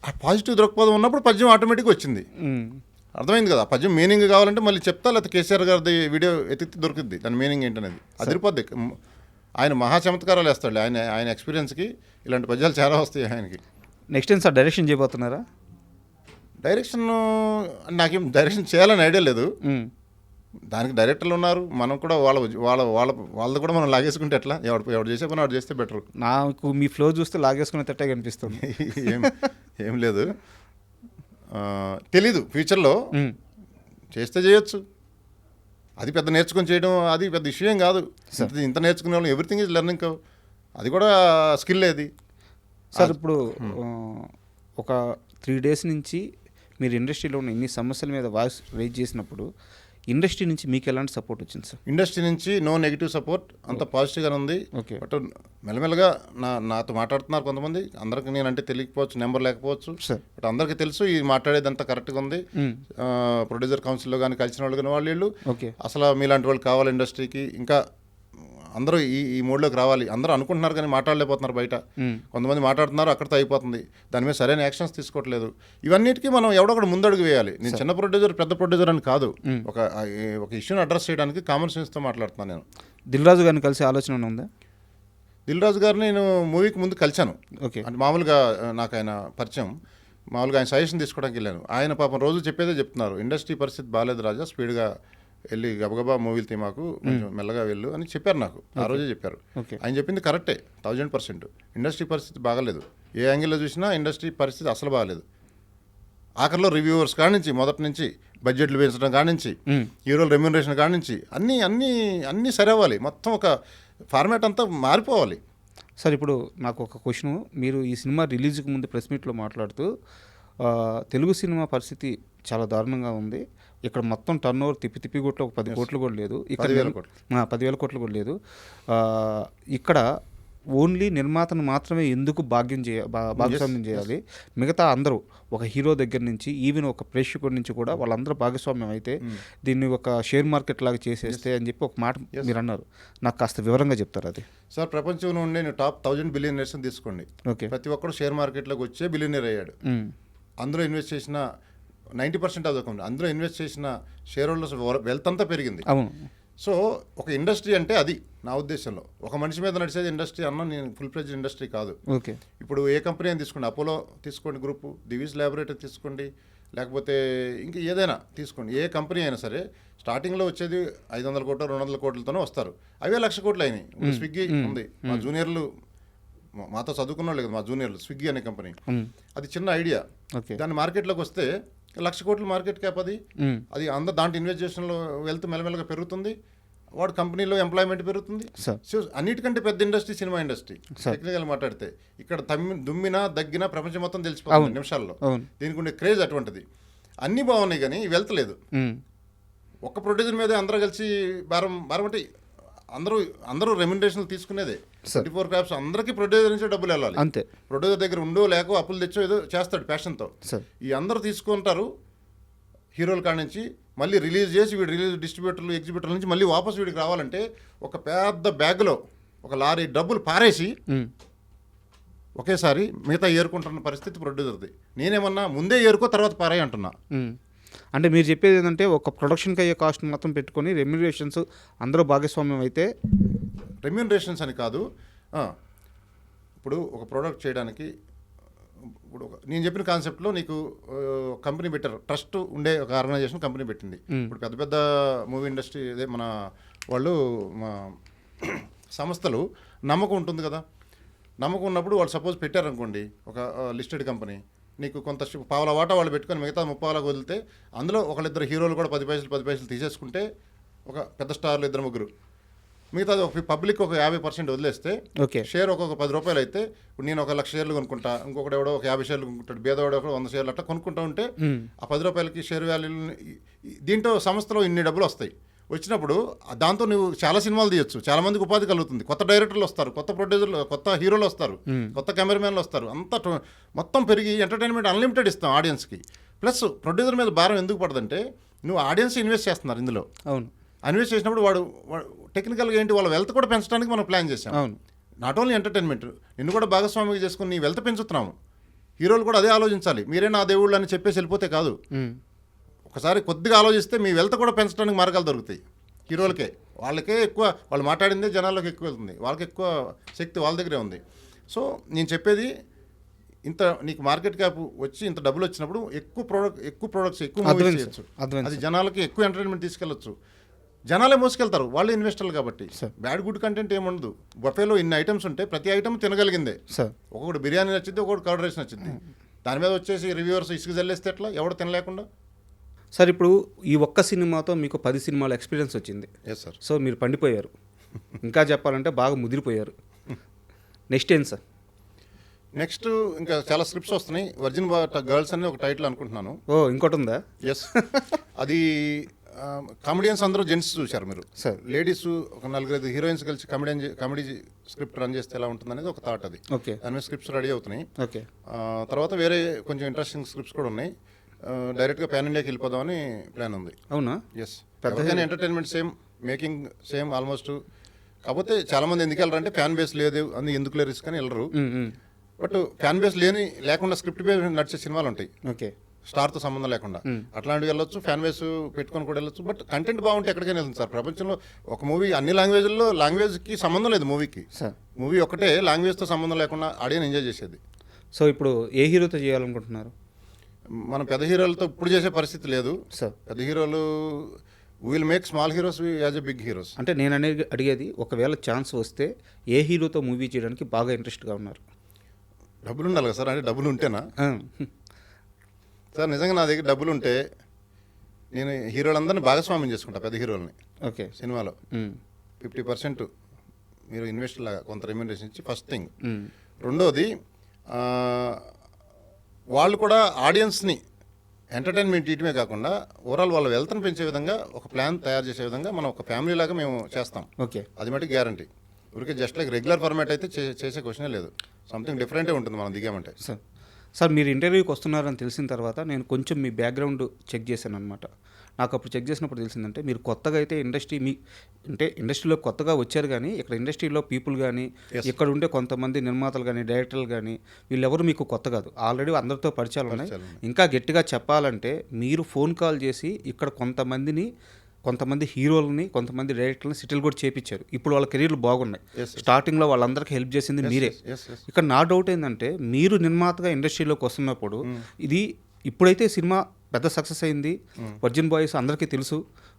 ఆ పాజిటివ్ దృక్పథం ఉన్నప్పుడు పద్యం ఆటోమేటిక్గా వచ్చింది. అర్థమైంది కదా? పద్యం మీనింగ్ కావాలంటే మళ్ళీ చెప్తా, లేకపోతే కేసీఆర్ గారిది వీడియో ఎత్తి దొరుకుద్ది దాని మీనింగ్ ఏంటనేది. అదిరిపోద్ది. ఆయన మహా చమత్కారాలు వేస్తాడు. ఆయన ఎక్స్పీరియన్స్కి ఇలాంటి పద్యాలు చాలా వస్తాయి ఆయనకి. నెక్స్ట్ ఏం సార్, డైరెక్షన్ చేయబోతున్నారా? డైరెక్షన్ నాకేం డైరెక్షన్ చేయాలని ఐడియా లేదు. దానికి డైరెక్టర్లు ఉన్నారు, మనం కూడా వాళ్ళది కూడా మనం లాగేసుకుంటే ఎట్లా? ఎవడు చేసే పని వాడు చేస్తే బెటర్. నాకు మీ ఫ్లో చూస్తే లాగేసుకునే తట్టే కనిపిస్తుంది. ఏం లేదు, తెలీదు. ఫ్యూచర్లో చేస్తే చేయొచ్చు. అది పెద్ద నేర్చుకొని చేయడం అది పెద్ద విషయం కాదు. ఇంత నేర్చుకునే వాళ్ళు ఎవ్రీథింగ్ ఈజ్ లెర్నింగ్. అది కూడా స్కిల్ అది సార్. ఇప్పుడు ఒక 3 days నుంచి మీరు ఇండస్ట్రీలో ఉన్న ఇన్ని సమస్యల మీద వాయిస్ రైజ్ చేసినప్పుడు ఇండస్ట్రీ నుంచి మీకు ఎలాంటి సపోర్ట్ వచ్చింది సార్? ఇండస్ట్రీ నుంచి నో నెగిటివ్ సపోర్ట్, అంత పాజిటివ్గానే ఉంది. ఓకే. బట్ మెల్లమెల్లగా నాతో మాట్లాడుతున్నారు కొంతమంది. అందరికి నేనంటే తెలియకపోవచ్చు, నెంబర్ లేకపోవచ్చు, బట్ అందరికీ తెలుసు ఈ మాట్లాడేదంతా కరెక్ట్గా ఉంది. ప్రొడ్యూసర్ కౌన్సిల్లో కానీ కలిసిన వాళ్ళు కానీ వాళ్ళు అసలు మీలాంటి వాళ్ళు కావాలి ఇండస్ట్రీకి, ఇంకా అందరూ ఈ మోడ్లోకి రావాలి. అందరూ అనుకుంటున్నారు కానీ మాట్లాడలేకపోతున్నారు బయట. కొంతమంది మాట్లాడుతున్నారు, అక్కడితో అయిపోతుంది. దాని మీద సరైన యాక్షన్స్ తీసుకోవట్లేదు. ఇవన్నిటికీ మనం ఎవడొకటి ముందడుగు వేయాలి. నేను చిన్న ప్రొడ్యూసర్ పెద్ద ప్రొడ్యూసర్ అని కాదు, ఒక ఇష్యూని అడ్రస్ చేయడానికి కామన్ సెన్స్తో మాట్లాడుతున్నాను. నేను దిల్ రాజు గారిని కలిసే ఆలోచన ఉందా? దిల్ రాజు గారిని నేను మూవీకి ముందు కలిశాను. ఓకే. అంటే మామూలుగా నాకు ఆయన పరిచయం, మామూలుగా ఆయన సజెషన్ తీసుకోవడానికి వెళ్ళాను. ఆయన పాపం రోజు చెప్పేదే చెప్తున్నారు, ఇండస్ట్రీ పరిస్థితి బాగాలేదు రాజా, స్పీడ్గా వెళ్ళి గబగబా మూవీలు తీమాకు, కొంచెం మెల్లగా వెళ్ళు అని చెప్పారు నాకు. ఆ రోజే చెప్పారు. ఆయన చెప్పింది కరెక్టే 1000%. ఇండస్ట్రీ పరిస్థితి బాగాలేదు. ఏ యాంగిల్లో చూసినా ఇండస్ట్రీ పరిస్థితి అసలు బాగాలేదు. ఆఖరిలో రివ్యూవర్స్ కాడి నుంచి, మొదటి నుంచి బడ్జెట్లు పెంచడం కాడి నుంచి, హీరోల రెమ్యూనరేషన్ కాడి నుంచి అన్నీ సరవ్వాలి. మొత్తం ఒక ఫార్మాట్ అంతా మారిపోవాలి. సార్, ఇప్పుడు నాకు ఒక క్వశ్చన్. మీరు ఈ సినిమా రిలీజ్కి ముందు ప్రెస్ మీట్లో మాట్లాడుతూ తెలుగు సినిమా పరిస్థితి చాలా దారుణంగా ఉంది, ఇక్కడ మొత్తం టర్న్ ఓవర్ తిప్పి కొట్లు ఒక 10 కోట్లు కూడా లేదు, ఇక్కడ 10,000 కోట్లు కూడా లేదు, ఇక్కడ ఓన్లీ నిర్మాతను మాత్రమే ఎందుకు భాగస్వామ్యం చేయాలి, మిగతా అందరూ ఒక హీరో దగ్గర నుంచి ఈవెన్ ఒక ప్రేక్షకుడి నుంచి కూడా వాళ్ళందరూ భాగస్వామ్యం అయితే దీన్ని ఒక షేర్ మార్కెట్ లాగా చేసేస్తే అని చెప్పి ఒక మాట మీరు అన్నారు. నాకు కాస్త వివరంగా చెప్తారు అది? సార్, ప్రపంచంలో ఉండే టాప్ 1000 బిలియనర్స్ తీసుకోండి. ఓకే. ప్రతి ఒక్కరు షేర్ మార్కెట్లోకి వచ్చే బిలియనర్ అయ్యాడు. అందులో ఇన్వెస్ట్ చేసిన 90% అదొకండి. అందులో ఇన్వెస్ట్ చేసిన షేర్ హోల్డర్స్ వెల్త్ అంతా పెరిగింది. అవును. సో ఒక ఇండస్ట్రీ అంటే అది నా ఉద్దేశంలో. ఒక మనిషి మీద నడిచేది ఇండస్ట్రీ అన్న, నేను ఫుల్ ఫ్లెడ్జ్ ఇండస్ట్రీ కాదు. ఓకే. ఇప్పుడు ఏ కంపెనీ అని తీసుకోండి, అపోలో తీసుకోండి గ్రూపు, దివీస్ ల్యాబొరేటరీ తీసుకోండి, లేకపోతే ఇంకా ఏదైనా తీసుకోండి, ఏ కంపెనీ అయినా సరే స్టార్టింగ్లో వచ్చేది 500 కోట్లు 200 కోట్లతోనే వస్తారు. అవే 1,00,000 కోట్లు అయినాయి. స్విగ్గీ ఉంది, మా జూనియర్లు మాతో చదువుకున్న వాళ్ళు కదా, మా జూనియర్లు, స్విగ్గీ అనే కంపెనీ. అది చిన్న ఐడియా. దాని మార్కెట్లోకి వస్తే 1,00,000 కోట్ల మార్కెట్ క్యాప్ అది. అందరూ దాంట్లో ఇన్వెస్టిగేషన్లో వెళ్తూ మెల్లమెల్లగా పెరుగుతుంది. వాడు కంపెనీలో ఎంప్లాయ్మెంట్ పెరుగుతుంది. సో అన్నిటికంటే పెద్ద ఇండస్ట్రీ సినిమా ఇండస్ట్రీ. టెక్నికల్ మాట్లాడితే ఇక్కడ దుమ్మినా దగ్గినా ప్రపంచం మొత్తం తెలిసిపోతుంది నిమిషాల్లో. దీనికి ఉండే క్రేజ్ అటువంటిది. అన్నీ బాగున్నాయి కానీ వెల్త్ లేదు. ఒక్క ప్రొడ్యూసర్ మీద అందరూ కలిసి భారం అంటే అందరూ రెమ్యునరేషన్లు తీసుకునేదే. 24 క్రాప్స్ అందరికీ ప్రొడ్యూసర్ నుంచి డబ్బులు వెళ్ళాలి. అంతే. ప్రొడ్యూసర్ దగ్గర ఉండో లేకో అప్పులు తెచ్చో ఏదో చేస్తాడు ప్యాషన్తో. ఈ అందరూ తీసుకుంటారు హీరోల కాడ నుంచి, మళ్ళీ రిలీజ్ చేసి వీడు రిలీజ్ డిస్ట్రిబ్యూటర్లు ఎగ్జిబ్యూటర్ల నుంచి మళ్ళీ వాపసు వీడికి రావాలంటే ఒక పెద్ద బ్యాగ్లో ఒక లారీ డబ్బులు పారేసి ఒకేసారి మిగతా ఏరుకుంటున్న పరిస్థితి ప్రొడ్యూసర్ది. నేనేమన్నా ముందే ఏరుకో తర్వాత పారాయి అంటున్నా. అంటే మీరు చెప్పేది ఏంటంటే ఒక ప్రొడక్షన్కి అయ్యే కాస్ట్ మొత్తం పెట్టుకొని రెమ్యూనరేషన్స్ అందరూ భాగస్వామ్యం అయితే, రెమ్యూనరేషన్స్ అని కాదు. ఇప్పుడు ఒక ప్రోడక్ట్ చేయడానికి ఇప్పుడు నేను చెప్పిన కాన్సెప్ట్లో నీకు కంపెనీ పెట్టారు, ట్రస్ట్ ఉండే ఒక ఆర్గనైజేషన్ కంపెనీ పెట్టింది. ఇప్పుడు పెద్ద పెద్ద మూవీ ఇండస్ట్రీ అదే మన వాళ్ళు సంస్థలు నమ్మకం ఉంటుంది కదా. నమ్మకం ఉన్నప్పుడు వాళ్ళు సపోజ్ పెట్టారనుకోండి ఒక లిస్టెడ్ కంపెనీ, నీకు కొంత పావుల వాటా వాళ్ళు పెట్టుకొని మిగతా 30 వదిలితే అందులో ఒకళ్ళిద్దరు హీరోలు కూడా 10 పైసలు తీసేసుకుంటే ఒక పెద్ద స్టార్లు 2-3, మిగతాది ఒక పబ్లిక్ ఒక 50% వదిలేస్తే షేర్ ఒక్కొక్క 10 రూపాయలు అయితే, ఇప్పుడు నేను ఒక 1,00,000 షేర్లు కొనుక్కుంటా, ఇంకొకటి ఎవడో ఒక 50 షేర్లు కొనుక్కుంటాడు, బేదవాడు ఒక 100 షేర్లు అట్లా కొనుక్కుంటా ఉంటే ఆ 10 రూపాయలకి షేర్ వాల్యూ దీంట్లో సంస్థలో ఇన్ని డబ్బులు వస్తాయి. వచ్చినప్పుడు దాంతో నువ్వు చాలా సినిమాలు తీయొచ్చు, చాలా మందికి ఉపాధి కలుగుతుంది, కొత్త డైరెక్టర్లు వస్తారు, కొత్త ప్రొడ్యూసర్లు, కొత్త హీరోలు వస్తారు, కొత్త కెమెరామెన్లు వస్తారు, అంతా మొత్తం పెరిగి ఎంటర్టైన్మెంట్ అన్లిమిటెడ్ ఇస్తాం ఆడియన్స్కి. ప్లస్ ప్రొడ్యూసర్ మీద భారం ఎందుకు పడదంటే నువ్వు ఆడియన్స్ ఇన్వెస్ట్ చేస్తున్నారు ఇందులో. అవును, ఇన్వెస్ట్ చేసినప్పుడు వాడు టెక్నికల్గా ఏంటి వాళ్ళ వెల్త్ కూడా పెంచడానికి మనం ప్లాన్ చేసాం. అవును, నాట్ ఓన్లీ ఎంటర్టైన్మెంట్, నిన్ను కూడా భాగస్వామిగా చేసుకుని నీ వెల్త్ పెంచుతున్నాము. హీరోలు కూడా అదే ఆలోచించాలి, మీరే నా దేవుళ్ళు అని చెప్పేసి వెళ్ళిపోతే కాదు. ఒకసారి కొద్దిగా ఆలోచిస్తే మీ వెల్త్ కూడా పెంచడానికి మార్గాలు దొరుకుతాయి హీరోలకే. వాళ్ళకే ఎక్కువ, వాళ్ళు మాట్లాడిందే జనాల్లోకి ఎక్కువ వెళ్తుంది, వాళ్ళకి ఎక్కువ శక్తి వాళ్ళ దగ్గరే ఉంది. సో నేను చెప్పేది ఇంత నీకు మార్కెట్ క్యాప్ వచ్చి ఇంత డబ్బులు వచ్చినప్పుడు ఎక్కువ ప్రొడక్ట్స్ ఎక్కువ మూవీస్ చేయొచ్చు, అది జనాలకి ఎక్కువ ఎంటర్టైన్మెంట్ తీసుకెళ్ళచ్చు, జనాలే మోసుకెళ్తారు, వాళ్ళే ఇన్వెస్టర్లు కాబట్టి. బ్యాడ్ గుడ్ కంటెంట్ ఏముండదు. బఫేలో ఇన్ని ఐటమ్స్ ఉంటే ప్రతి ఐటమ్ తినగలిగిందే. ఒక్కొక్కటి బిర్యానీ నచ్చింది, ఒక్కొక్కటి కర్డ్ రైస్ నచ్చింది, దాని మీద వచ్చేసి రివ్యూవర్స్ ఇసుకు జల్లేస్తే ఎట్లా, ఎవడు తినలేకుండా. సార్ ఇప్పుడు ఈ ఒక్క సినిమాతో మీకు 10 సినిమాల ఎక్స్పీరియన్స్ వచ్చింది. Yes sir. సో మీరు పండిపోయారు, ఇంకా చెప్పాలంటే బాగా ముదిరిపోయారు. నెక్స్ట్ ఏంటి సార్? నెక్స్ట్ ఇంకా చాలా స్క్రిప్ట్స్ వస్తున్నాయి. వర్జిన్ గర్ల్స్ అని ఒక టైటిల్ అనుకుంటున్నాను. ఓ ఇంకోటి ఉందా? ఎస్. అది కామెడియన్స్ అందరూ జెంట్స్ చూశారు మీరు సార్. లేడీస్ ఒక 4-5 హీరోయిన్స్ కలిసి కామెడీ స్క్రిప్ట్ రన్ చేస్తే ఎలా ఉంటుంది అనేది ఒక థాట్. అది ఓకే, దాని మీద స్క్రిప్ట్స్ రెడీ అవుతున్నాయి. ఓకే. తర్వాత వేరే కొంచెం ఇంట్రెస్టింగ్ స్క్రిప్ట్స్ కూడా ఉన్నాయి. డైరెక్ట్గా ప్యాన్ ఇండియాకి వెళ్ళిపోదామని ప్లాన్ ఉంది. అవునా? ఎస్. పెద్దగానే entertainment same, making same almost. కాకపోతే చాలామంది ఎందుకు వెళ్ళరంటే ఫ్యాన్ బేస్ లేదు అని, ఎందుకు రిస్క్ అని వెళ్ళరు. బట్ ఫ్యాన్ బేస్ లేకుండా స్క్రిప్ట్ బేస్ నడిచే సినిమాలు ఉంటాయి, ఓకే, స్టార్తో సంబంధం లేకుండా. అట్లాంటివి వెళ్ళొచ్చు, ఫ్యాన్ బేస్ పెట్టుకొని కూడా వెళ్ళొచ్చు. బట్ కంటెంట్ బాగుంటే ఎక్కడికైనా వెళ్తుంది సార్. ప్రపంచంలో ఒక మూవీ అన్ని లాంగ్వేజ్లో, లాంగ్వేజ్కి సంబంధం లేదు మూవీకి. మూవీ ఒకటే లాంగ్వేజ్తో సంబంధం లేకుండా ఆడియన్స్ ఎంజాయ్ చేసేది. సో ఇప్పుడు ఏ హీరోతో చేయాలనుకుంటున్నారు? మనం పెద్ద హీరోలతో ఇప్పుడు చేసే పరిస్థితి లేదు సార్. పెద్ద హీరోలు will make small heroes as a big heroes. అంటే నేను అడిగేది, ఒకవేళ ఛాన్స్ వస్తే ఏ హీరోతో మూవీ చేయడానికి బాగా ఇంట్రెస్ట్గా ఉన్నారు? డబ్బులు ఉండాలి కదా సార్. అంటే డబ్బులు ఉంటేనా సార్? నిజంగా నా దగ్గర డబ్బులు ఉంటే నేను హీరోలందరినీ భాగస్వామ్యం చేసుకుంటా, పెద్ద హీరోలని. ఓకే, సినిమాలో 50% మీరు ఇన్వెస్ట్ లాగా కొంత రెమ్యూనరేషన్ ఇచ్చి, ఫస్ట్ థింగ్. రెండోది వాళ్ళు కూడా ఆడియన్స్ని ఎంటర్టైన్మెంట్ ఇయటమే కాకుండా ఓవరాల్ వాళ్ళ వెల్త్ని పెంచే విధంగా ఒక ప్లాన్ తయారు చేసే విధంగా మనం ఒక ఫ్యామిలీ లాగా మేము చేస్తాం. ఓకే, అది మటుకు గ్యారంటీ. ఊరికే జస్ట్ లైక్ రెగ్యులర్ ఫార్మాట్ అయితే చేసే క్వశ్చనే లేదు. సంథింగ్ డిఫరెంటే ఉంటుంది మనం దిగామంటే. సార్ మీరు ఇంటర్వ్యూకి వస్తున్నారని తెలిసిన తర్వాత నేను కొంచెం మీ బ్యాక్గ్రౌండ్ చెక్ చేశాను అనమాట. నాకు అప్పుడు చెక్ చేసినప్పుడు తెలిసిందంటే మీరు కొత్తగా అయితే ఇండస్ట్రీలో కొత్తగా వచ్చారు, కానీ ఇక్కడ ఇండస్ట్రీలో పీపుల్ కానీ, ఇక్కడ ఉండే కొంతమంది నిర్మాతలు కానీ, డైరెక్టర్లు కానీ, వీళ్ళెవరు మీకు కొత్త కాదు, ఆల్రెడీ అందరితో పరిచయాలు ఉన్నాయి. ఇంకా గట్టిగా చెప్పాలంటే మీరు ఫోన్ కాల్ చేసి ఇక్కడ కొంతమంది హీరోలని, కొంతమంది డైరెక్టర్లని సెటిల్ కూడా చేపించారు. ఇప్పుడు వాళ్ళ కెరీర్లు బాగున్నాయి. స్టార్టింగ్లో వాళ్ళందరికీ హెల్ప్ చేసింది మీరే. ఇక్కడ నా డౌట్ ఏంటంటే, మీరు నిర్మాతగా ఇండస్ట్రీలోకి వస్తున్నప్పుడు ఇది ఇప్పుడైతే సినిమా పెద్ద సక్సెస్ అయింది, వర్జిన్ బాయ్స్ అందరికీ తెలుసు,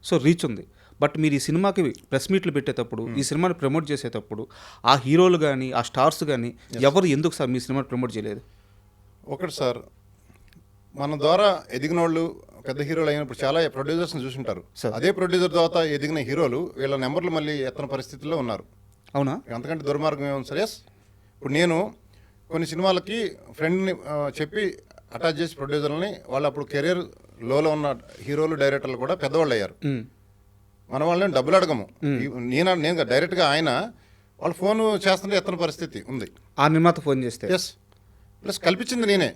సో రీచ్ ఉంది. బట్ మీరు ఈ సినిమాకి ప్రెస్ మీట్లు పెట్టేటప్పుడు, ఈ సినిమాని ప్రమోట్ చేసేటప్పుడు ఆ హీరోలు కానీ, ఆ స్టార్స్ కానీ ఎవరు ఎందుకు సార్ మీ సినిమాని ప్రమోట్ చేయలేదు? ఒకటి సార్, మన ద్వారా ఎదిగిన వాళ్ళు పెద్ద హీరోలు అయినప్పుడు చాలా ప్రొడ్యూసర్స్ని చూసుంటారు. అదే ప్రొడ్యూసర్ తర్వాత ఎదిగిన హీరోలు వీళ్ళ నెంబర్లు మళ్ళీ ఎత్తన పరిస్థితుల్లో ఉన్నారు. అవునా? అంతకంటే దుర్మార్గం ఏముంది సార్? ఎస్. ఇప్పుడు నేను కొన్ని సినిమాలకి ఫ్రెండ్ని చెప్పి అటాచ్ చేసి ప్రొడ్యూసర్లని, వాళ్ళు అప్పుడు కెరీర్ లోలో ఉన్న హీరోలు, డైరెక్టర్లు కూడా పెద్దవాళ్ళు అయ్యారు. మన వాళ్ళని డబ్బులు అడగము. నేను డైరెక్ట్గా ఆయన వాళ్ళు ఫోన్ చేస్తుంటే ఎత్తన పరిస్థితి ఉంది. ఆ నిర్మాత ఫోన్ చేస్తే? ఎస్. ప్లస్ కల్పించింది నేనే.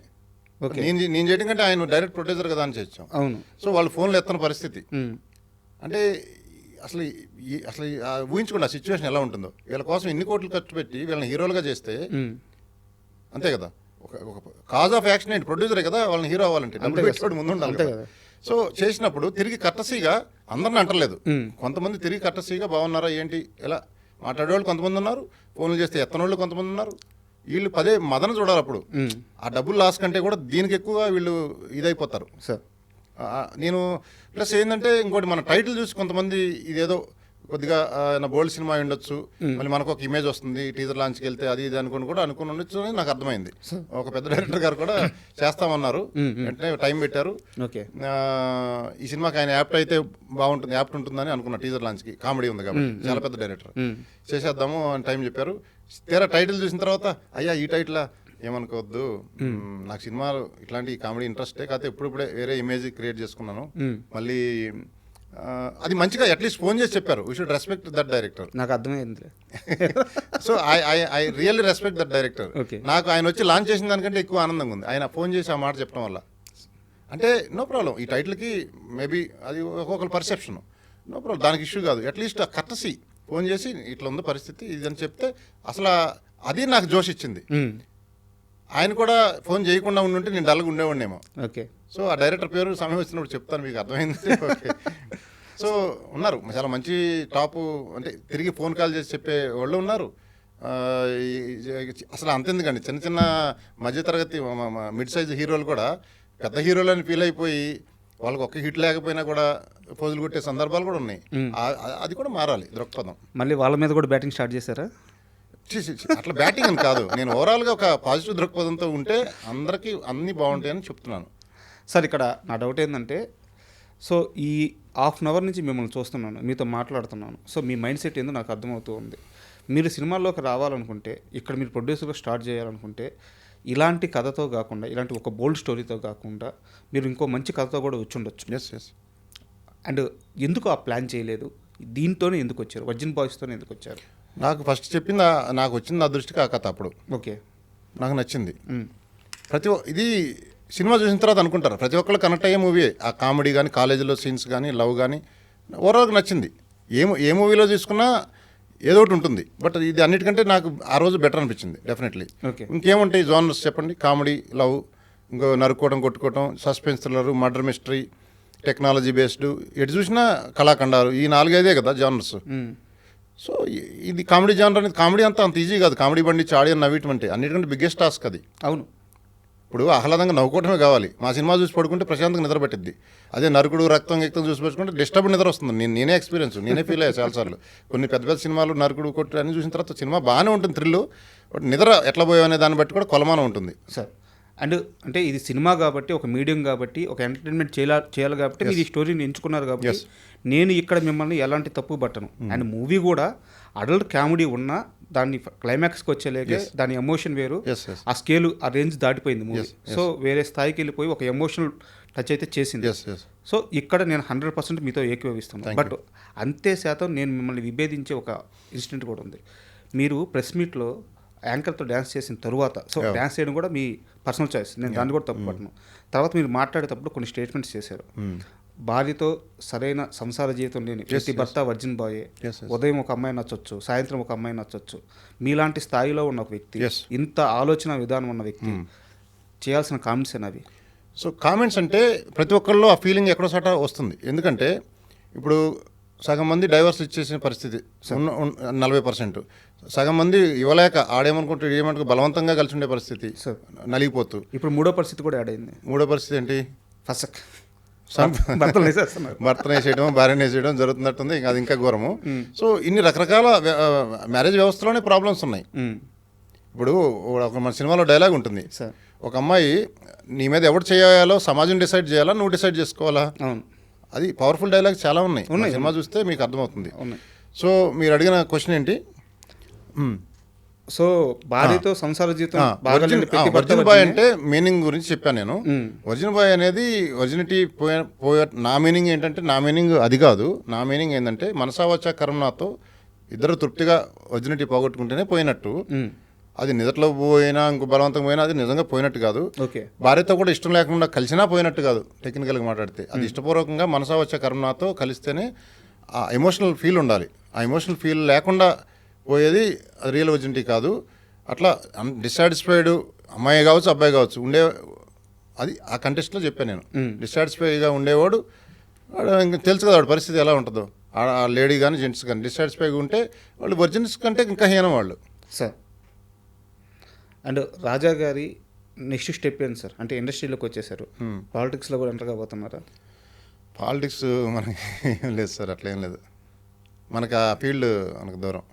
నేను చేయడం కంటే ఆయన డైరెక్ట్ ప్రొడ్యూసర్ కదా అని చేయించాం. అవును. సో వాళ్ళు ఫోన్లు ఎత్తన పరిస్థితి అంటే అసలు ఊహించుకోండి ఆ సిచ్యువేషన్ ఎలా ఉంటుందో. వీళ్ళ కోసం ఎన్ని కోట్లు ఖర్చు పెట్టి వీళ్ళని హీరోలుగా చేస్తే అంతే కదా. ఒక కాజ్ ఆఫ్ యాక్షన్ ఏంటి? ప్రొడ్యూసరే కదా వాళ్ళని హీరో అవ్వాలంటే డబ్బులు పెట్టుకోవడం ముందు ఉండాలి కదా. సో చేసినప్పుడు తిరిగి కర్టసీగా అందరిని అంటలేదు, కొంతమంది తిరిగి కర్టసీగా బాగున్నారా ఏంటి ఎలా మాట్లాడేవాళ్ళు కొంతమంది ఉన్నారు, ఫోన్లు చేస్తే ఎత్తనోళ్ళు కొంతమంది ఉన్నారు. వీళ్ళు పదే మదన చూడాలి. అప్పుడు ఆ డబ్బులు లాస్ కంటే కూడా దీనికి ఎక్కువగా వీళ్ళు ఇదైపోతారు సార్. నేను ప్లస్ ఏంటంటే ఇంకోటి, మన టైటిల్ చూసి కొంతమంది ఇదేదో కొద్దిగా నా బోల్డ్ సినిమా ఉండొచ్చు, మళ్ళీ మనకు ఒక ఇమేజ్ వస్తుంది టీజర్ లాంచ్కి వెళ్తే అది ఇది అనుకుని ఉండొచ్చు అని నాకు అర్థమైంది. ఒక పెద్ద డైరెక్టర్ గారు కూడా చేస్తామన్నారు, వెంటనే టైం పెట్టారు. ఈ సినిమాకి ఆయన యాప్ట్ అయితే బాగుంటుంది, యాప్ట్ ఉంటుందని అనుకున్న టీజర్ లాంచ్కి. కామెడీ ఉంది కాబట్టి చాలా పెద్ద డైరెక్టర్, చేసేద్దాము అని టైం చెప్పారు. తీరా టైటిల్ చూసిన తర్వాత అయ్యా ఈ టైటిల్ ఏమనుకోవద్దు, నాకు సినిమాలు ఇట్లాంటి కామెడీ ఇంట్రెస్టే, కాకపోతే ఇప్పుడిప్పుడే వేరే ఇమేజ్ క్రియేట్ చేసుకున్నాను, మళ్ళీ అది మంచిగా అట్లీస్ట్ ఫోన్ చేసి చెప్పారు, we should respect that director. నాకు అర్థమైందిలే. So I really respect that director. Okay. నాకు ఆయన వచ్చి లాంచ్ చేసిన దానికంటే ఎక్కువ ఆనందంగా ఉంది ఆయన ఫోన్ చేసి ఆ మాట చెప్పడం వల్ల. అంటే నో ప్రాబ్లం, ఈ టైటిల్కి మేబీ అది ఒక్కొక్కరు పర్సెప్షన్, నో ప్రాబ్లం, దానికి ఇష్యూ కాదు. అట్లీస్ట్ ఆ కర్టసీ ఫోన్ చేసి ఇట్లా ఉంది పరిస్థితి ఇది అని చెప్తే అసలు అది నాకు జోష్ ఇచ్చింది. ఆయన కూడా ఫోన్ చేయకుండా ఉండుంటే నేను డల్గా ఉండేవాడినేమో. ఓకే. సో ఆ డైరెక్టర్ పేరు సమయం వచ్చినప్పుడు చెప్తాను, మీకు అర్థమైంది. ఓకే. సో ఉన్నారు చాలా మంచి టాపు, అంటే తిరిగి ఫోన్ కాల్ చేసి చెప్పే వాళ్ళు ఉన్నారు. అసలు అంతెందుకండి, చిన్న చిన్న మధ్యతరగతి మిడ్ సైజ్ హీరోలు కూడా పెద్ద హీరోలని ఫీల్ అయిపోయి వాళ్ళకి ఒక్క హిట్ లేకపోయినా కూడా పోజులు కొట్టే సందర్భాలు కూడా ఉన్నాయి. అది కూడా మారాలి దృక్పథం. మళ్ళీ వాళ్ళ మీద కూడా బ్యాటింగ్ స్టార్ట్ చేశారా? అట్లా బ్యాటింగ్ అని కాదు, నేను ఓవరాల్గా ఒక పాజిటివ్ దృక్పథంతో ఉంటే అందరికీ అన్నీ బాగుంటాయని చెప్తున్నాను. సార్ ఇక్కడ నా డౌట్ ఏంటంటే, సో ఈ హాఫ్ అన్ అవర్ నుంచి మిమ్మల్ని చూస్తున్నాను, మీతో మాట్లాడుతున్నాను. సో మీ మైండ్ సెట్ ఏందో నాకు అర్థమవుతూ ఉంది. మీరు సినిమాల్లోకి రావాలనుకుంటే, ఇక్కడ మీరు ప్రొడ్యూసర్గా స్టార్ట్ చేయాలనుకుంటే, ఇలాంటి కథతో కాకుండా, ఇలాంటి ఒక బోల్డ్ స్టోరీతో కాకుండా మీరు ఇంకో మంచి కథతో కూడా వచ్చి ఉండొచ్చు. ఎస్. అండ్ ఎందుకు ఆ ప్లాన్ చేయలేదు? దీంతోనే ఎందుకు వచ్చారు? వర్జిన్ బాయ్స్తోనే ఎందుకు వచ్చారు? నాకు ఫస్ట్ చెప్పింది నాకు వచ్చింది ఆ దృష్టికి ఆ కథ అప్పుడు ఓకే, నాకు నచ్చింది. ఇది సినిమా చూసిన తర్వాత అనుకుంటారు ప్రతి ఒక్కళ్ళు కనెక్ట్ అయ్యే మూవీ. ఆ కామెడీ కానీ, కాలేజీలో సీన్స్ కానీ, లవ్ కానీ ఓవరాల్గా నచ్చింది. ఏ మూవీలో తీసుకున్నా ఏదో ఒకటి ఉంటుంది, బట్ ఇది అన్నిటికంటే నాకు ఆ రోజు బెటర్ అనిపించింది డెఫినెట్లీ. ఓకే. ఇంకేముంటాయి జోనర్స్ చెప్పండి? కామెడీ, లవ్, ఇంకో నరుక్కోవడం, కొట్టుకోవడం, suspense thriller, murder mystery, technology based, ఎటు చూసినా కళాఖండాలు, ఈ 4-5 కదా జానర్స్. సో ఇది కామెడీ జానర్ అనేది, కామెడీ అంత ఈజీ కాదు. కామెడీ బండి చాడి అని నవ్వటం అంటే అన్నిటికంటే బిగ్గెస్ట్ టాస్క్ అది. అవును. ఇప్పుడు ఆహ్లాదంగా నవ్వుకోవటమే కావాలి. మా సినిమా చూసి పడుకుంటే ప్రశాంతంగా నిద్ర పట్టిద్ది. అదే నరుకుడు, రక్తం చూసి పడుకుంటే డిస్టర్బ్ నిద్ర వస్తుంది. నేనే ఎక్స్పీరియన్స్, నేనే ఫీల్ అయ్యా చాలాసార్లు. కొన్ని పెద్ద పెద్ద సినిమాలు నరుకుడు, కొట్టు అన్ని చూసిన తర్వాత సినిమా బాగానే ఉంటుంది థ్రిల్లు, బట్ నిద్ర ఎట్లా పోయామనే దాన్ని బట్టి కూడా కొలమానం ఉంటుంది. సార్ అంటే ఇది సినిమా కాబట్టి, ఒక మీడియం కాబట్టి, ఒక ఎంటర్టైన్మెంట్ చేయాలి కాబట్టి మీరు ఈ స్టోరీని ఎంచుకున్నారు కాబట్టి నేను ఇక్కడ మిమ్మల్ని ఎలాంటి తప్పు పట్టను. అండ్ మూవీ కూడా అడల్ట్ కామెడీ ఉన్నా దాన్ని క్లైమాక్స్కి వచ్చేలేకే దాని ఎమోషన్ వేరు, ఆ స్కేల్, ఆ రేంజ్ దాటిపోయింది మూవీ. సో వేరే స్థాయికి వెళ్ళిపోయి ఒక ఎమోషనల్ టచ్ అయితే చేసింది. సో ఇక్కడ నేను 100% మీతో ఏకీభవిస్తున్నాను. బట్ అంతే శాతం నేను మిమ్మల్ని విభేదించే ఒక ఇన్సిడెంట్ కూడా ఉంది. మీరు ప్రెస్ మీట్లో యాంకర్తో డ్యాన్స్ చేసిన తరువాత, సో డ్యాన్స్ చేయడం కూడా మీ పర్సనల్ చాయిస్, నేను దాన్ని కూడా తప్పు పట్టను. తర్వాత మీరు మాట్లాడేటప్పుడు కొన్ని స్టేట్మెంట్స్ చేశారు. భార్యతో సరైన సంసార జీవితం లేని ప్రతి భర్త వర్జిన్ బాయే. ఉదయం ఒక అమ్మాయి నచ్చొచ్చు, సాయంత్రం ఒక అమ్మాయి నచ్చొచ్చు. మీలాంటి స్థాయిలో ఉన్న ఒక వ్యక్తి, ఇంత ఆలోచన విధానం ఉన్న వ్యక్తి చేయాల్సిన కామెంట్స్ అవి. సో కామెంట్స్ అంటే ప్రతి ఒక్కళ్ళు ఆ ఫీలింగ్ ఎక్కడో చోట వస్తుంది. ఎందుకంటే ఇప్పుడు సగం మంది డైవర్స్ ఇచ్చేసిన పరిస్థితి 40%, సగం మంది ఇవ్వలేక ఆడేమనుకుంటే ఏమనుకో బలవంతంగా కలిసి ఉండే పరిస్థితి నలిగిపోతూ. ఇప్పుడు మూడో పరిస్థితి కూడా యాడ్ అయింది. మూడో పరిస్థితి ఏంటి? ఫసక్ భర్తను వేసేయడం, భార్యను వేసేయడం జరుగుతున్నట్టుంది. ఇంకా అది ఇంకా ఘోరము. సో ఇన్ని రకరకాల మ్యారేజ్ వ్యవస్థలోనే ప్రాబ్లమ్స్ ఉన్నాయి. ఇప్పుడు ఒక మన సినిమాలో డైలాగ్ ఉంటుంది, ఒక అమ్మాయి నీ మీద ఎవరు చేయాలో సమాజం డిసైడ్ చేయాలా, నువ్వు డిసైడ్ చేసుకోవాలా. అది పవర్ఫుల్ డైలాగ్ చాలా ఉన్నాయి. సినిమా చూస్తే మీకు అర్థమవుతుంది. సో మీరు అడిగిన క్వశ్చన్ ఏంటి? సో భార్యతో సంసార జీవితం. వర్జిన్ బాయ్ అంటే మీనింగ్ గురించి చెప్పాను నేను. వర్జిన్ బాయ్ అనేది వర్జినిటీ నా మీనింగ్ ఏంటంటే, నా మీనింగ్ అది కాదు. నా మీనింగ్ ఏంటంటే మనసావచ్చ కర్మనాతో ఇద్దరు తృప్తిగా వర్జినిటీ పోగొట్టుకుంటేనే పోయినట్టు. అది నిజట్లో పోయినా, ఇంకో బలవంతం పోయినా అది నిజంగా పోయినట్టు కాదు. భార్యతో కూడా ఇష్టం లేకుండా కలిసినా పోయినట్టు కాదు. టెక్నికల్గా మాట్లాడితే అది ఇష్టపూర్వకంగా మనసావచ్చ కర్మనాతో కలిస్తేనే ఆ ఎమోషనల్ ఫీల్ ఉండాలి. ఆ ఎమోషనల్ ఫీల్ లేకుండా పోయేది అది రియల్ వర్జినిటీ కాదు. అట్లా డిస్సాటిస్ఫైడ్ అమ్మాయి కావచ్చు, అబ్బాయి కావచ్చు ఉండే, అది ఆ కంటెస్ట్లో చెప్పాను నేను. డిస్సాటిస్ఫైగా ఉండేవాడు ఇంకా తెలుసు కదా వాడి పరిస్థితి ఎలా ఉంటుందో. ఆ లేడీ కానీ జెంట్స్ కానీ డిస్సాటిస్ఫైగా ఉంటే వాళ్ళు వర్జిన్స్ కంటే ఇంకా హీనం వాళ్ళు. సార్ అండ్ రాజా గారి నెక్స్ట్ స్టెప్ ఏంటి సార్? అంటే ఇండస్ట్రీలోకి వచ్చేసారు, పాలిటిక్స్లో కూడా ఎంటర్ కాబోతున్నారా? పాలిటిక్స్ మనకి ఏం లేదు సార్, అట్లా ఏం లేదు. మనకు ఆ ఫీల్డ్ మనకు దూరం.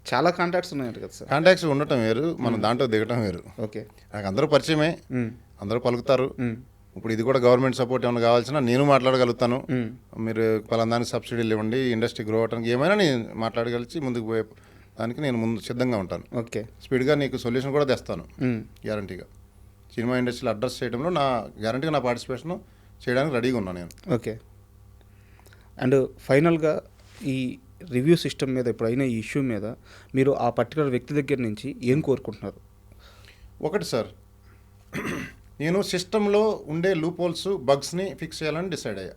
చాలా కాంటాక్ట్స్ ఉన్నాయంట కదా సార్? కాంటాక్ట్స్ ఉండటం వేరు, మనం దాంట్లో దిగటం వేరు. ఓకే. నాకు అందరూ పరిచయమే, అందరూ పలుకుతారు. ఇప్పుడు ఇది కూడా గవర్నమెంట్ సపోర్ట్ ఏమైనా కావాల్సిన నేను మాట్లాడగలుగుతాను. మీరు పలానానికి సబ్సిడీలు ఇవ్వండి, ఇండస్ట్రీ గ్రో అవడానికి ఏమైనా నేను మాట్లాడగలిచి ముందుకు పోయే దానికి నేను ముందు సిద్ధంగా ఉంటాను. ఓకే. స్పీడ్గా నీకు సొల్యూషన్ కూడా తెస్తాను గ్యారంటీగా. సినిమా ఇండస్ట్రీలో అడ్రస్ చేయడంలో గ్యారంటీగా నా పార్టిసిపేషన్ చేయడానికి రెడీగా ఉన్నాను నేను. ఓకే. అండ్ ఫైనల్గా ఈ రివ్యూ సిస్టమ్ మీద ఎప్పుడైనా ఈ ఇష్యూ మీద మీరు ఆ పర్టికులర్ వ్యక్తి దగ్గర నుంచి ఏం కోరుకుంటున్నారు? ఒకటి సార్, నేను సిస్టంలో ఉండే లూప్ హోల్స్ బగ్స్ని ఫిక్స్ చేయాలని డిసైడ్ అయ్యా.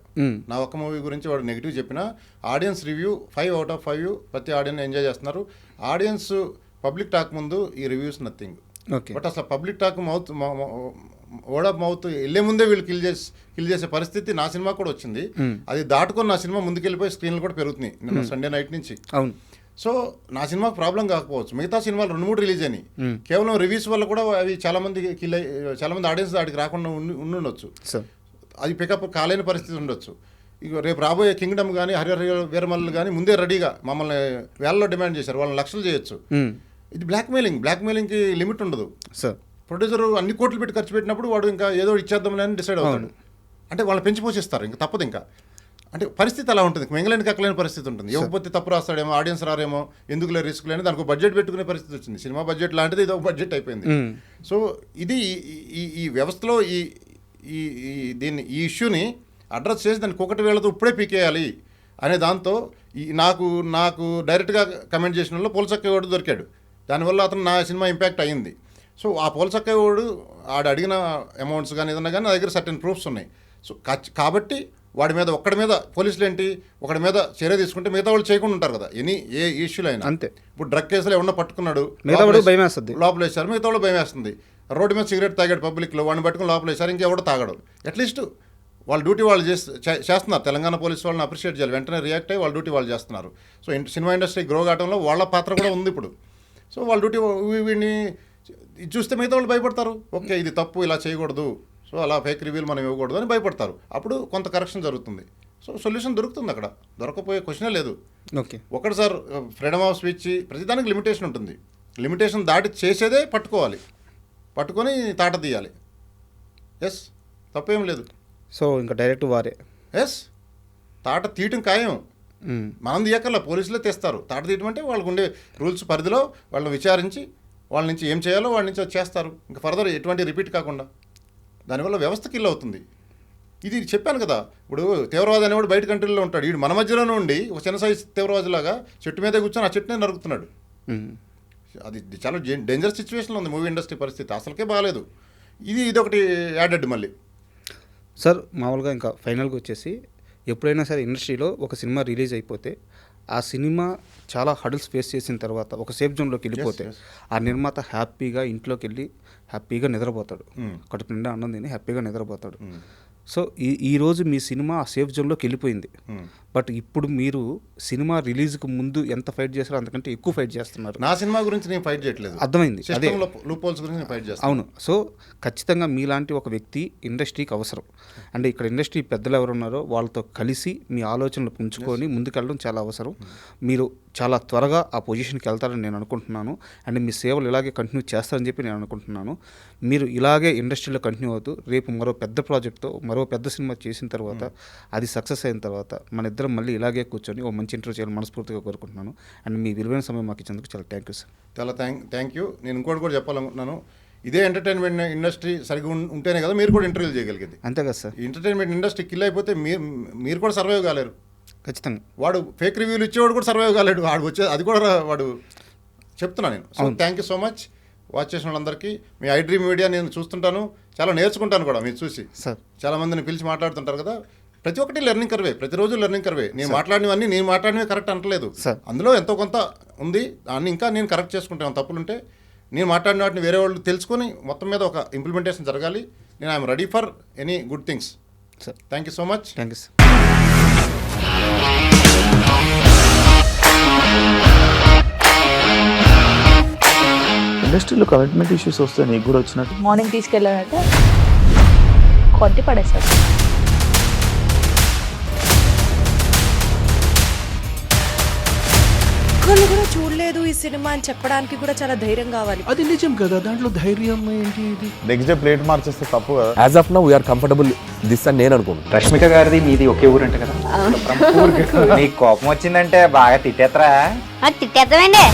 నా ఒక్క మూవీ గురించి వాడు నెగిటివ్ చెప్పినా ఆడియన్స్ రివ్యూ 5/5 ప్రతి ఆడియన్స్ ఎంజాయ్ చేస్తున్నారు. ఆడియన్స్ పబ్లిక్ టాక్ ముందు ఈ రివ్యూస్ నథింగ్. ఓకే, బట్ అసలు public talk word of mouth వెళ్ళే ముందే వీళ్ళు కిల్ చేసే పరిస్థితి నా సినిమా కూడా వచ్చింది. అది దాటుకొని నా సినిమా ముందుకెళ్ళిపోయి స్క్రీన్లు కూడా పెరుగుతున్నాయి నిన్న సండే నైట్ నుంచి. అవును. సో నా సినిమాకు ప్రాబ్లం కాకపోవచ్చు, మిగతా సినిమాలు 2-3 రిలీజ్ అయినాయి. కేవలం రివ్యూస్ వల్ల కూడా అవి చాలా మంది ఆడియన్స్ దాటికి రాకుండా ఉండొచ్చు. అది పికప్ కాలేని పరిస్థితి ఉండొచ్చు. ఇక రేపు రాబోయే కింగ్డమ్ కానీ హరిహర వీరమల్లు కానీ ముందే రెడీగా మమ్మల్ని వేలలో డిమాండ్ చేశారు, వాళ్ళని లక్షలు చేయొచ్చు. ఇది బ్లాక్మెయిలింగ్కి లిమిట్ ఉండదు సార్. ప్రొడ్యూసర్ అన్ని కోట్లు పెట్టి ఖర్చు పెట్టినప్పుడు వాడు ఇంకా ఏదో ఇచ్చేద్దామని అని డిసైడ్ అవుతాడు. అంటే వాళ్ళని పెంచి పోషిస్తారు, ఇంకా తప్పదు. ఇంకా అంటే పరిస్థితి అలా ఉంటుంది, మింగలేని కక్కలేని పరిస్థితి ఉంటుంది. ఇవ్వకపోతే తప్పు రాస్తాడేమో, ఆడియన్స్ రారేమో, ఎందుకులే రిస్క్ లేని దానికి బడ్జెట్ పెట్టుకునే పరిస్థితి వచ్చింది. సినిమా బడ్జెట్ లాంటిది ఇది ఒక బడ్జెట్ అయిపోయింది. సో ఇది ఈ వ్యవస్థలో ఈ ఇష్యూని అడ్రస్ చేసి దానికి ఒకటి వేళతో ఇప్పుడే పీకేయాలి అనే దాంతో నాకు డైరెక్ట్గా కమెంట్ చేసిన వాళ్ళు పోల్చక్కేవాడు దొరికాడు. దానివల్ల అతను నా సినిమా ఇంపాక్ట్ అయ్యింది. సో ఆ పోల్చక్కేవాడు అడిగిన అమౌంట్స్ కానీ ఏదన్నా కానీ నా దగ్గర సర్టెన్ ప్రూఫ్స్ ఉన్నాయి. సో కాబట్టి వాడి మీద ఒక్కడి మీద పోలీసులు ఏంటి ఒకడి మీద చర్య తీసుకుంటే మిగతా వాళ్ళు చేయకుండా ఉంటారు కదా, ఏ ఇష్యూలు అయినా. అంతే. ఇప్పుడు డ్రగ్ కేసులో ఏమన్నా పట్టుకున్నాడు, లోపల వేశారు, మిగతా వాళ్ళు భయం వేస్తుంది. రోడ్డు మీద సిగరెట్ తాగాడు పబ్లిక్లో, వాడిని పట్టుకుని లోపల వేశారు, ఇంకెవడో తాగడు. అట్లీస్ట్ వాళ్ళ డ్యూటీ వాళ్ళు చేస్తున్నారు. తెలంగాణ పోలీసు వాళ్ళని అప్రిషియేట్ చేయాలి, వెంటనే రియాక్ట్ అయ్యి వాళ్ళ డ్యూటీ వాళ్ళు చేస్తున్నారు. సో సినిమా ఇండస్ట్రీ గ్రో కావడంలో వాళ్ళ పాత్ర కూడా ఉంది ఇప్పుడు. సో వాళ్ళ డ్యూటీ వీడిని చూస్తే మిగతా వాళ్ళు భయపడతారు, ఓకే ఇది తప్పు, ఇలా చేయకూడదు, సో అలా ఫేక్ రివ్యూలు మనం ఇవ్వకూడదు అని భయపడతారు. అప్పుడు కొంత కరెక్షన్ జరుగుతుంది. సో సొల్యూషన్ దొరుకుతుంది, అక్కడ దొరకపోయే క్వశ్చనే లేదు. ఓకే, ఒకటి సార్, ఫ్రీడమ్ ఆఫ్ స్పీచ్ ప్రతిదానికి లిమిటేషన్ ఉంటుంది. లిమిటేషన్ దాటి చేసేదే పట్టుకొని తాట తీయాలి. ఎస్, తప్పేం లేదు. సో ఇంకా డైరెక్ట్ వారే ఎస్, తాట తీయటం ఖాయం. మనం తీయక్కర్లా, పోలీసులే తెస్తారు. తాట తీయటం అంటే వాళ్ళకు ఉండే రూల్స్ పరిధిలో వాళ్ళని విచారించి వాళ్ళ నుంచి ఏం చేయాలో వాళ్ళ నుంచి చేస్తారు. ఇంకా ఫర్దర్ ఎటువంటి రిపీట్ కాకుండా. దానివల్ల వ్యవస్థ కిల్ అవుతుంది. ఇది చెప్పాను కదా, ఇప్పుడు తీవ్రవాది అనేవాడు బయట కంట్రీలో ఉంటాడు, వీడు మన మధ్యలోనే ఉండి ఒక చిన్న సైజ్ తీవ్రవాదిలాగా చెట్టు మీదే కూర్చొని ఆ చెట్టునే నరుకుతున్నాడు. అది చాలా డేంజరస్ సిచ్యువేషన్లో ఉంది మూవీ ఇండస్ట్రీ పరిస్థితి, అసలుకే బాగాలేదు. ఇది ఒకటి యాడెడ్ మళ్ళీ. సార్ మామూలుగా ఇంకా ఫైనల్గా వచ్చేసి, ఎప్పుడైనా సరే ఇండస్ట్రీలో ఒక సినిమా రిలీజ్ అయిపోతే ఆ సినిమా చాలా హడల్స్ ఫేస్ చేసిన తర్వాత ఒక సేఫ్ జోన్లోకి వెళ్ళిపోతే ఆ నిర్మాత హ్యాపీగా ఇంట్లోకి వెళ్ళి హ్యాపీగా నిద్రపోతాడు, కడుపు నిండా అన్నం తిని హ్యాపీగా నిద్రపోతాడు. సో ఈరోజు మీ సినిమా ఆ సేఫ్ జోన్లోకి వెళ్ళిపోయింది. బట్ ఇప్పుడు మీరు సినిమా రిలీజ్కి ముందు ఎంత ఫైట్ చేస్తారో అంతకంటే ఎక్కువ ఫైట్ చేస్తున్నారు. నా సినిమా గురించి నేను ఫైట్ చేయట్లేదు, అర్థమైంది. అదే లూప్ హోల్స్ గురించి నేను ఫైట్ చేస్తాను. అవును. సో ఖచ్చితంగా మీలాంటి ఒక వ్యక్తి ఇండస్ట్రీకి అవసరం. అంటే ఇక్కడ ఇండస్ట్రీ పెద్దలు ఎవరు ఉన్నారో వాళ్ళతో కలిసి మీ ఆలోచనలు పుంజుకొని ముందుకెళ్ళడం చాలా అవసరం. మీరు చాలా త్వరగా ఆ పొజిషన్కి వెళ్తారని నేను అనుకుంటున్నాను. అండ్ మీ సేవలు ఇలాగే కంటిన్యూ చేస్తారని చెప్పి నేను అనుకుంటున్నాను. మీరు ఇలాగే ఇండస్ట్రీలో కంటిన్యూ అవుతూ రేపు మరో పెద్ద ప్రాజెక్ట్తో మరో పెద్ద సినిమా చేసిన తర్వాత అది సక్సెస్ అయిన తర్వాత మన ఇద్దరం మళ్ళీ ఇలాగే కూర్చొని ఓ మంచి ఇంటర్వ్యూ చేయాలని మనస్ఫూర్తిగా కోరుకుంటున్నాను. అండ్ మీ విలువైన సమయం మాకు ఇచ్చేందుకు చాలా థ్యాంక్ యూ సార్. చాలా థ్యాంక్ యూ. నేను ఇంకోటి కూడా చెప్పాలనుకుంటున్నాను, ఇదే ఎంటర్టైన్మెంట్ ఇండస్ట్రీ సరిగ్గా ఉంటేనే కదా మీరు కూడా ఇంటర్వ్యూలు చేయగలిగేది. అంతే కదా సార్. ఎంటర్టైన్మెంట్ ఇండస్ట్రీ కిల్ అయిపోతే మీరు కూడా సర్వైవ్ కాలేరు. ఖచ్చితంగా. వాడు ఫేక్ రివ్యూలు ఇచ్చేవాడు కూడా సర్వైవ్ కాలేడు, వాడు వచ్చేది అది కూడా వాడు చెప్తున్నా నేను. So thank you so much watch చేసిన వాళ్ళందరికీ. మీ ఐ డ్రీమ్ మీడియా నేను చూస్తుంటాను, చాలా నేర్చుకుంటాను కూడా మీరు చూసి. సార్ చాలా మందిని పిలిచి మాట్లాడుతుంటారు కదా, ప్రతి ఒక్కటి లెర్నింగ్ కర్వే, ప్రతిరోజు లెర్నింగ్ కర్వే. నేను మాట్లాడినవే కరెక్ట్ అంటలేదు, అందులో ఎంతో కొంత ఉంది, దాన్ని ఇంకా నేను కరెక్ట్ చేసుకుంటాను. తప్పులుంటే నేను మాట్లాడిన వాటిని వేరే వాళ్ళు తెలుసుకొని మొత్తం మీద ఒక ఇంప్లిమెంటేషన్ జరగాలి. నేను I'm ready for any good things. Sir thank you so much. Thank you sir. ఇండస్ట్రీలో కమిట్మెంట్ ఇష్యూస్ వస్తే నీకు కూడా వచ్చినట్టు మార్నింగ్ తీసుకెళ్ళాలంటే కొట్టి పడేసాడు. ఒక్కళ్ళు కూడా చూడలేదు ఈ సినిమా అని చెప్పడానికి కూడా చాలా ధైర్యం కావాలి. అది నిజం కదా, దాంట్లో ధైర్యం ఏంటి? ఇది నెక్స్ట్ డే ప్లేట్ మార్చేస్తే తప్పు కదా. As of now we are comfortable this అని నేను అనుకుంటున్నాను. రష్మిక గారిది మీది ఒకే ఊరు అంట కదా. నీకు కోపం వచ్చిందంటే బాగా తిట్టేత్తరా? తిట్టేద్దామండి.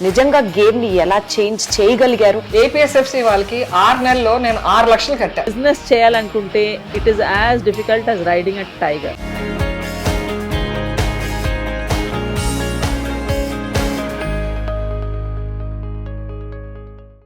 నిజంగా గేమ్ ని ఎలా చేంజ్ చేయగలిగారు? ఏపీఎస్ఎఫ్సి వాళ్ళకి 6 నెలల్లో నేను 6 లక్షలు కట్టా. బిజినెస్ చేయాలనుకుంటే it is as difficult as riding a tiger.